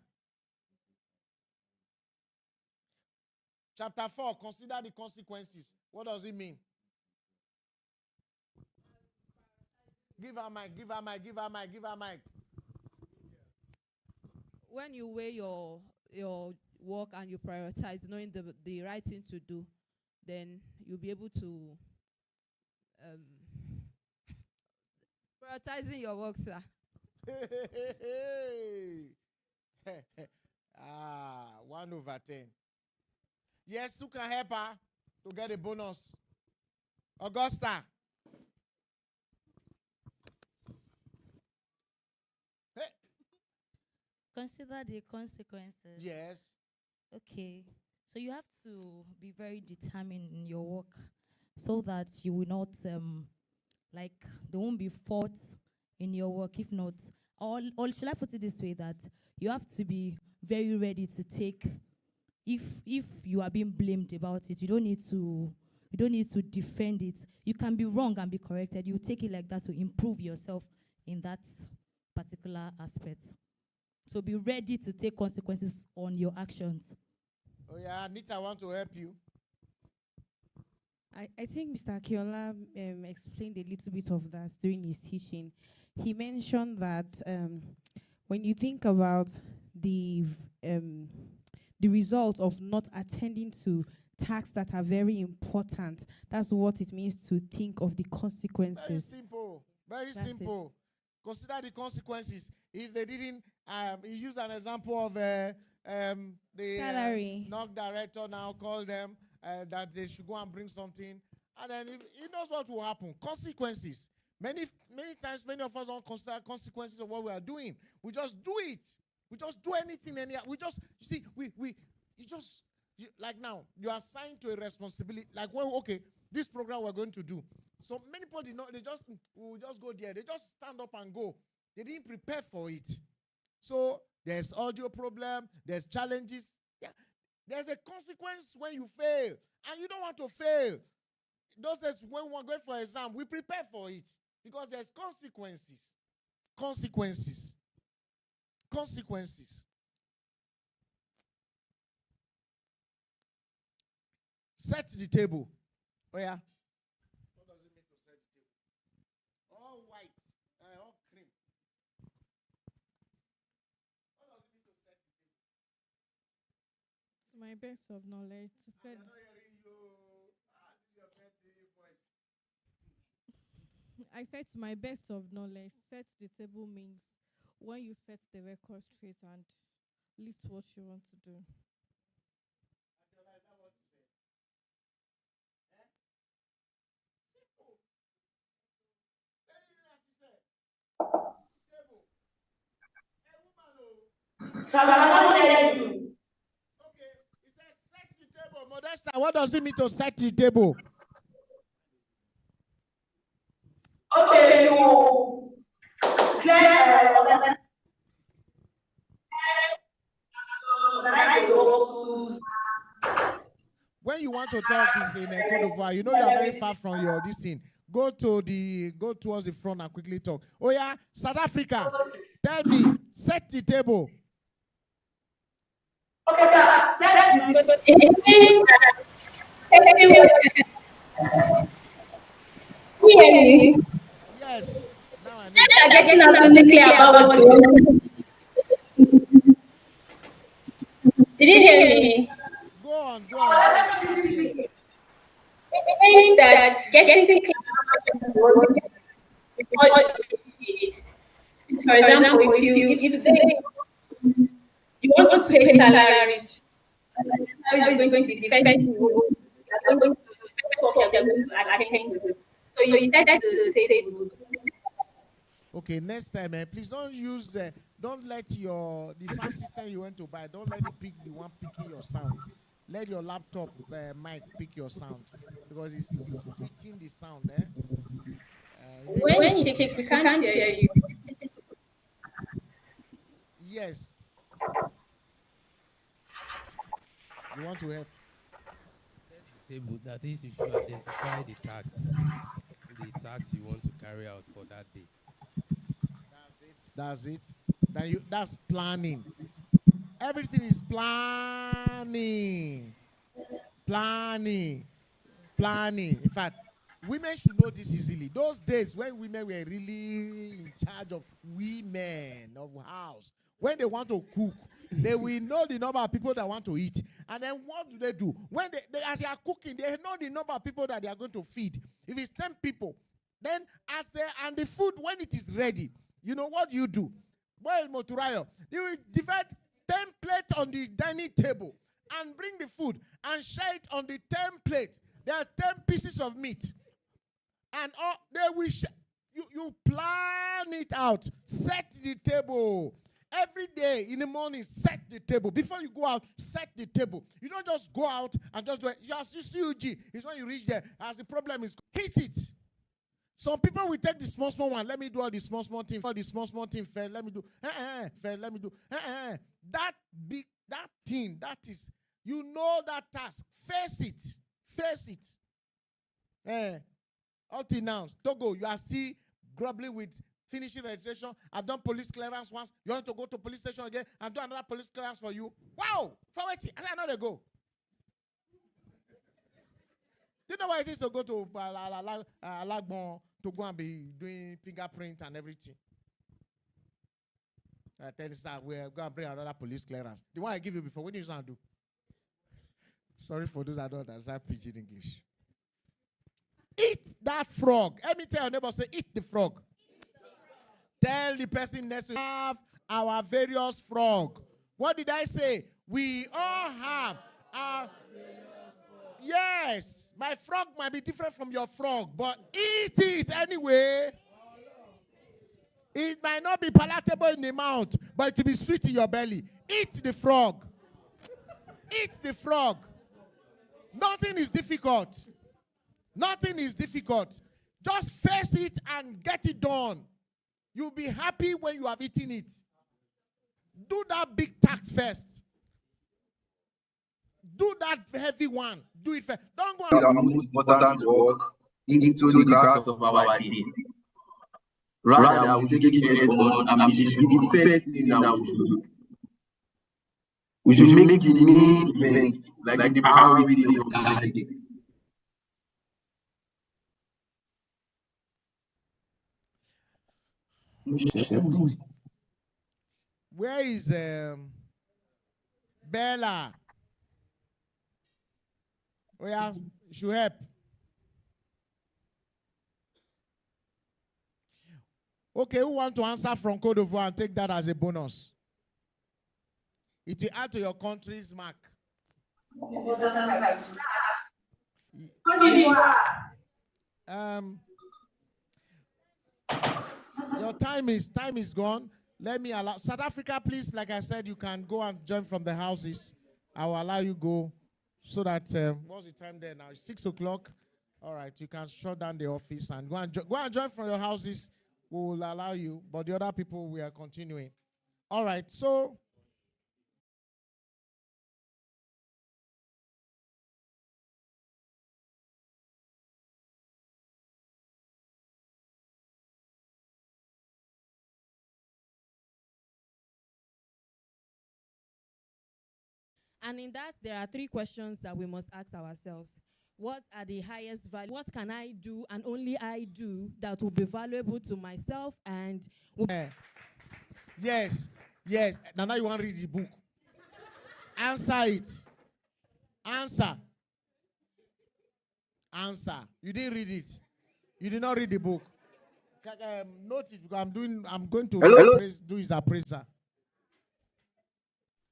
Chapter 4, consider the consequences. What does it mean? Give her mic, give her mic, give her mic, give her mic. When you weigh your work and you prioritize knowing the right thing to do, then you'll be able to prioritizing your work, sir. 1/10. Yes, who can help her to get a bonus? Augusta. Hey. Consider the consequences. Yes. Okay. So you have to be very determined in your work so that you will not, there won't be faults in your work. If not, or should I put it this way, that you have to be very ready to take, if you are being blamed about it, you don't need to defend it. You can be wrong and be corrected. You take it like that to improve yourself in that particular aspect. So be ready to take consequences on your actions. Oh yeah, Anita, I want to help you. I think Mr. Akiola explained a little bit of that during his teaching. He mentioned that when you think about the result of not attending to tasks that are very important, that's what it means to think of the consequences. Very simple. Very simple. Consider the consequences. If they didn't, he used an example of the NOC director now called them that they should go and bring something. And then he knows what will happen. Consequences. Many times, many of us don't consider consequences of what we are doing. We just do it. We just do anything. We just, you see, like now, you are assigned to a responsibility. Like, well, okay, this program we're going to do. So many people did not, they just will just go there. They just stand up and go. They didn't prepare for it. So there's audio problem, there's challenges. Yeah. There's a consequence when you fail. And you don't want to fail. Those days when we're going for exam, we prepare for it. Because there's consequences. Consequences. Consequences. Set the table. Oh yeah. What does it mean to set the table? All white, all cream. What does it mean to set the table? To my best of knowledge, to set. I'm not hearing you. This is your birthday voice. I said to my best of knowledge, set the table means when you set the record straight and list what you want to do. So I don't hear you. Okay, it says set the table. Modesta, what does it mean to set the table? Okay, you when you want to talk is in a Cote d'Ivoire, you know you are very far from your this thing. Go towards the front and quickly talk. Oh yeah, South Africa. Tell me, set the table. Okay, sir. Set the table. Yes. Now I know. Let's getting absolutely clear about what you want. Did you hear me? Go on. It means that getting clear for example, if today you want to pay salaries, how is going to be the first thing you're going to attend to. So you set the table. Okay, next time, please don't let the sound system you want to buy, don't let it pick the one picking your sound. Let your laptop mic pick your sound because it's fitting the sound. When you pick, we can't hear you. Yes. You want to help? Set the table. That is, you should identify the tasks you want to carry out for that day. That's it. That's planning. Everything is planning. Planning. In fact, women should know this easily. Those days when women were really in charge of women of house, when they want to cook, they will know the number of people that want to eat. And then what do? When they as they are cooking, they know the number of people that they are going to feed. If it's 10 people, then and the food, when it is ready, you know what you do? Boil Moturayo. You will divide 10 plates on the dining table and bring the food and share it on the 10 plates. There are 10 pieces of meat. And they will you plan it out. Set the table. Every day in the morning, set the table. Before you go out, set the table. You don't just go out and just do it. As you see UG, it's when you reach there. As the problem is, hit it. Some people will take the small one. Let me do all the small thing. All the small thing first. Let me do. Let me do. That thing. That is. You know that task. Face it. Up till now, Togo, you are still grumbling with finishing registration. I've done police clearance once. You want to go to police station again and do another police clearance for you? Wow! For waiting. I know they go. You know why it is to go to Alagbon to go and be doing fingerprint and everything? I tell you, sir, we're going to bring another police clearance. The one I give you before, what do you want to do? Sorry for those that don't understand pidgin English. Eat that frog. Let me tell your neighbor, say, eat the frog. Tell the person next to you, have our various frog. What did I say? We all have our... Yes, my frog might be different from your frog, but eat it anyway. It might not be palatable in the mouth, but it will be sweet in your belly. Eat the frog. Eat the frog. Nothing is difficult. Nothing is difficult. Just face it and get it done. You'll be happy when you have eaten it. Do that big tax first. Do that heavy one. Do it first. Don't go Our most important work into the cracks of our day. Rather, we should take it on and it should be the first thing that we should do. We should make the main event like the priority of the day. Where is Bella? Oh yeah, should help. Okay, who want to answer from Côte d'Ivoire and take that as a bonus? It will add to your country's mark. Your time is gone. Let me allow South Africa, please. Like I said, you can go and join from the houses. I will allow you go so that what's the time there now? It's 6 o'clock. All right, you can shut down the office and go and join from your houses. We will allow you, but the other people we are continuing. All right, so. And in that, there are 3 questions that we must ask ourselves. What are the highest value? What can I do and only I do that will be valuable to myself and will Yes. Now you want to read the book. Answer it. Answer. You didn't read it. You did not read the book. Notice because I'm going to do his appraiser.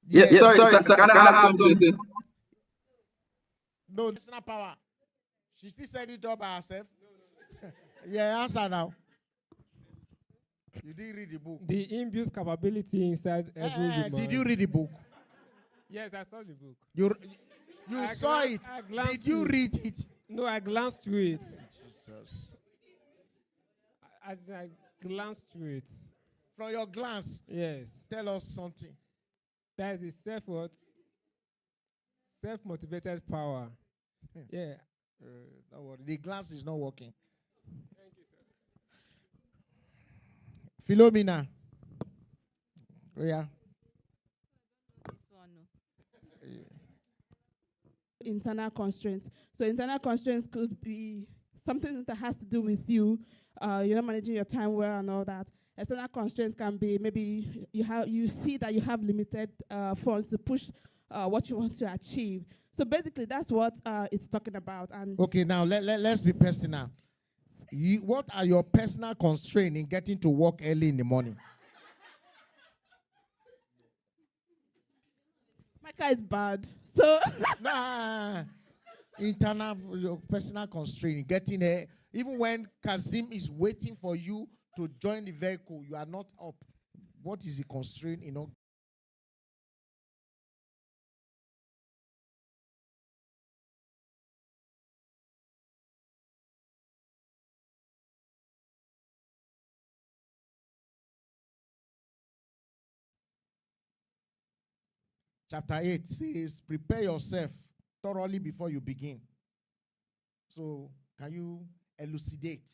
Yes. Sorry, can I add something? No, it's not power. She still said it all by herself. Yeah, answer now. You didn't read the book. The inbuilt capability inside every human. Did you read the book? Yes, I saw the book. You saw it. Did you read it? No, I glanced through it. Jesus. As I glanced through it. From your glance? Yes. Tell us something. That is a self-motivated power. Yeah. Don't worry. The glance is not working. Thank you, sir. Philomena. Oh, yeah. Internal constraints. So internal constraints could be something that has to do with you. You're not managing your time well and all that. External constraints can be maybe you see that you have limited funds to push what you want to achieve. So basically, that's what it's talking about. And okay, now let's be personal. What are your personal constraints in getting to work early in the morning? My car is bad. So internal your personal constraint in getting there. Even when Kazim is waiting for you to join the vehicle, you are not up. What is the constraint in all? Chapter 8 says, prepare yourself thoroughly before you begin. So, can you elucidate,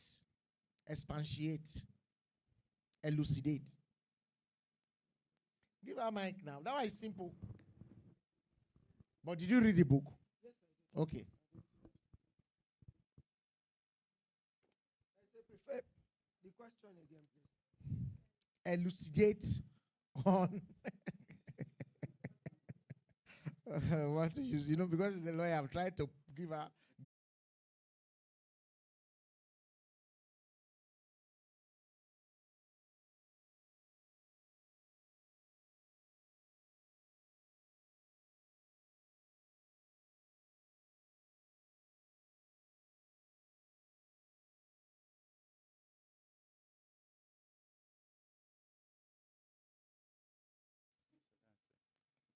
expatiate, elucidate? Give her a mic now. That one is simple. But did you read the book? Yes, I did. Okay. I say the question again, please. Elucidate on what to use, because it's a lawyer, I've tried to give her.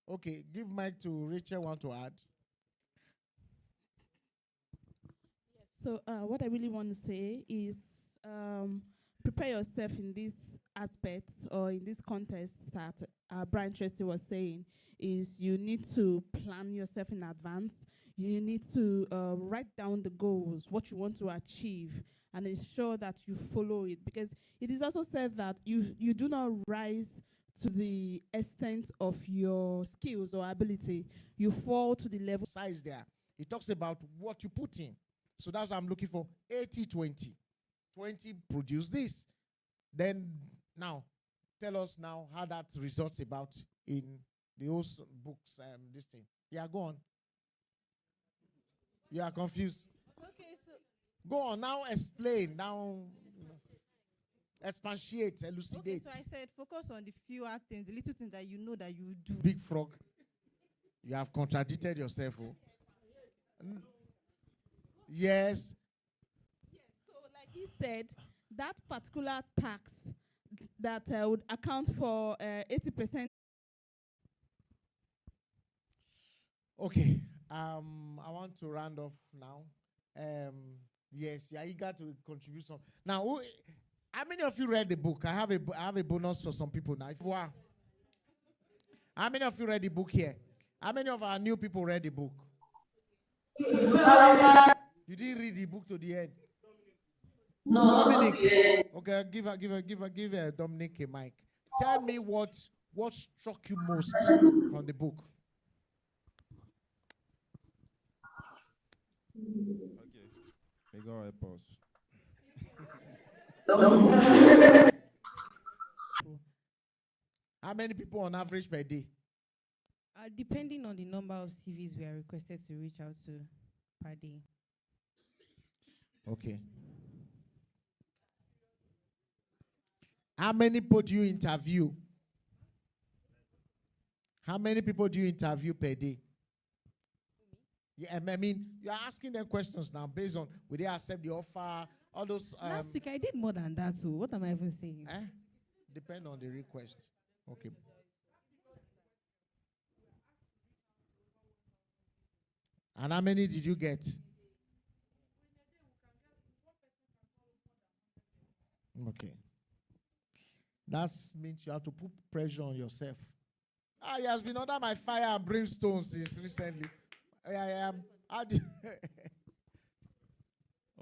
Okay, give mic to Rachel. Want to add? So what I really want to say is prepare yourself in this aspect or in this context that Brian Tracy was saying is you need to plan yourself in advance. You need to write down the goals, what you want to achieve, and ensure that you follow it. Because it is also said that you do not rise to the extent of your skills or ability. You fall to the level. Size there. It talks about what you put in. So that's what I'm looking for. 80-20. 20 produce this. Then now, tell us now how that results about in the old books. This thing. Yeah, go on. You are confused. Okay, so Go on now. Explain now. Expatiate, elucidate. okay, so I said focus on the fewer things, the little things that you know that you do. Big frog. You have contradicted yourself. Oh. Yes. So like he said, that particular tax that would account for 80%. Okay. I want to round off now. Yes, you are eager to contribute some. Now, how many of you read the book? I have a bonus for some people now. How many of you read the book here? How many of our new people read the book? You didn't read the book to the end. No. Dominic. Okay, give Dominic a mic. Tell me what struck you most from the book. Okay. May God help us. How many people on average per day? Depending on the number of CVs we are requested to reach out to per day. Okay. How many people do you interview? How many people do you interview per day? Yeah, I mean, you're asking them questions now based on will they accept the offer, all those. Last week I did more than that too. What am I even saying? Depend on the request. Okay. And how many did you get? Okay. That means you have to put pressure on yourself. He has been under my fire and brimstone since recently. I am.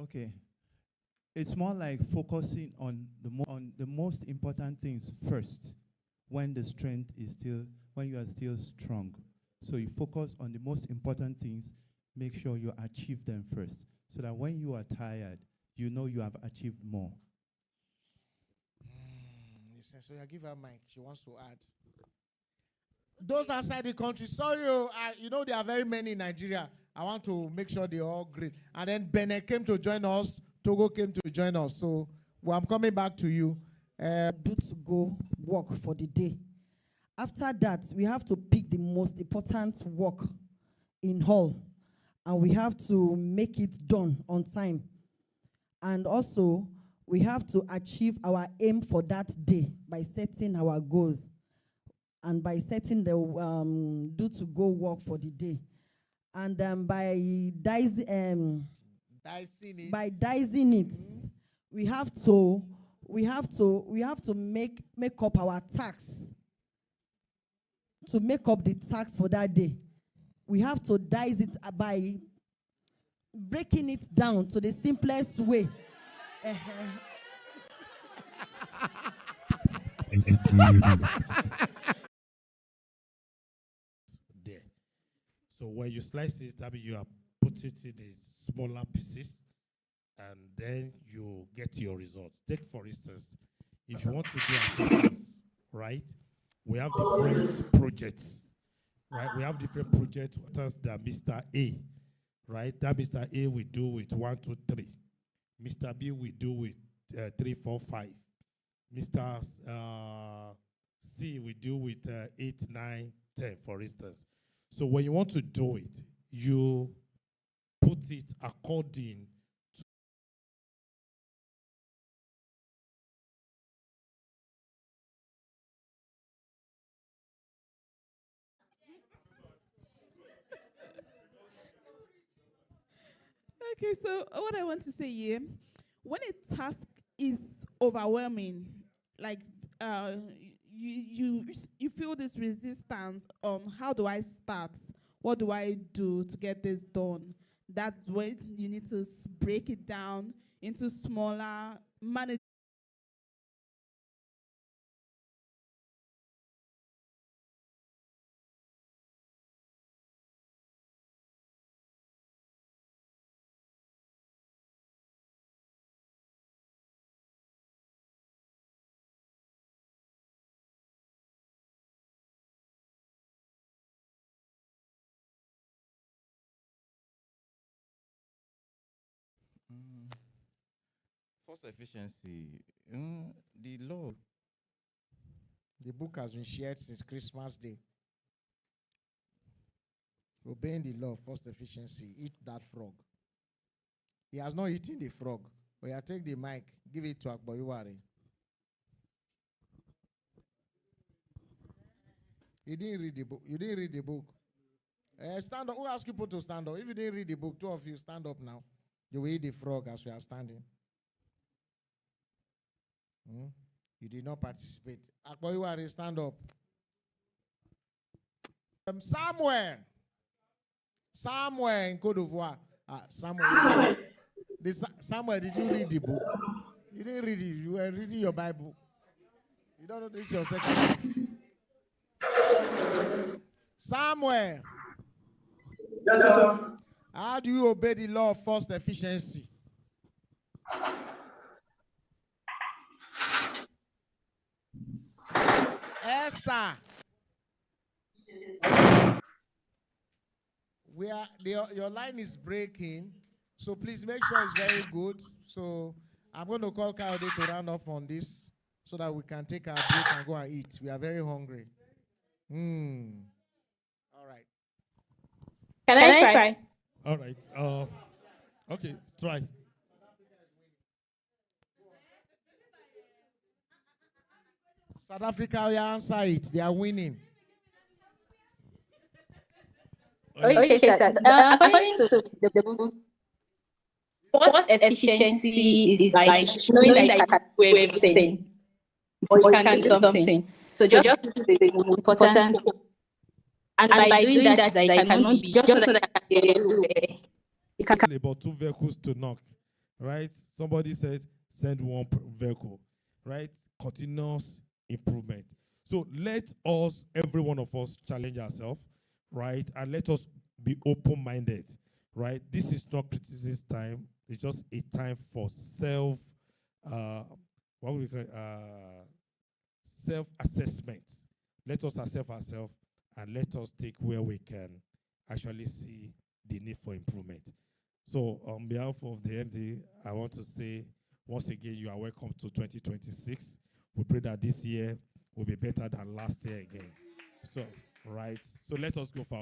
Okay. It's more like focusing on the most important things first when the strength is still, when you are still strong. So you focus on the most important things, make sure you achieve them first. So that when you are tired, you know you have achieved more. So I give her mic. She wants to add. Those outside the country, sorry, you know there are very many in Nigeria. I want to make sure they're all great. And then Benin came to join us. Togo came to join us. So I'm coming back to you. Do to go work for the day. After that, we have to pick the most important work in hall. And we have to make it done on time. And also, we have to achieve our aim for that day by setting our goals and by setting the do to go work for the day. And by dicing it, we have to make up our tax. To make up the tax for that day, we have to dice it by breaking it down to the simplest way. There. So when you slice it, that means you are put it in smaller pieces, and then you get your results. Take for instance, if you want to do acceptance, right? We have different projects, right? We have different projects that Mr. A, right? That Mr. A we do with 1, 2, 3. Mr. B we do with 3, 4, 5. Mr. C we do with 8, 9, 10, for instance. So when you want to do it, you put it according to Okay, so what I want to say here, when a task is overwhelming, like you feel this resistance on how do I start? What do I do to get this done? That's when you need to break it down into smaller manageable. Force efficiency. The law. The book has been shared since Christmas Day. Obeying the law, first efficiency. Eat that frog. He has not eaten the frog. But you take the mic, give it to Akboyuwari. He didn't read the book. You didn't read the book. Stand up. Who asked people to stand up? If you didn't read the book, two of you stand up now. You will eat the frog as we are standing. You did not participate. Akboyuwari, stand up. Somewhere in Côte d'Ivoire. Samuel, did you read the book? You didn't read it. You were reading your Bible. You don't know this is your second. Samuel. Yes, sir. How do you obey the law of first efficiency? Esther. Your line is breaking, so please make sure it's very good. So I'm going to call Kayode to round off on this so that we can take our break and go and eat. We are very hungry. All right. Can I try? All right. Okay, try. South Africa, we answer it. They are winning. Okay, sir. According to the book, cost efficiency is like knowing that you can do everything, or you can do something. So just the important thing. And by doing that, you cannot be just know that you can do everywhere. You can about 2 vehicles to knock, right? Somebody said send 1 vehicle, right? Continuous improvement. So let us, every one of us, challenge ourselves, right? And let us be open-minded, right? This is not criticism time. It's just a time for self-assessment. Let us assess ourselves and let us take where we can actually see the need for improvement. So on behalf of the MD, I want to say once again, you are welcome to 2026. We pray that this year will be better than last year again. So, right. So let us go for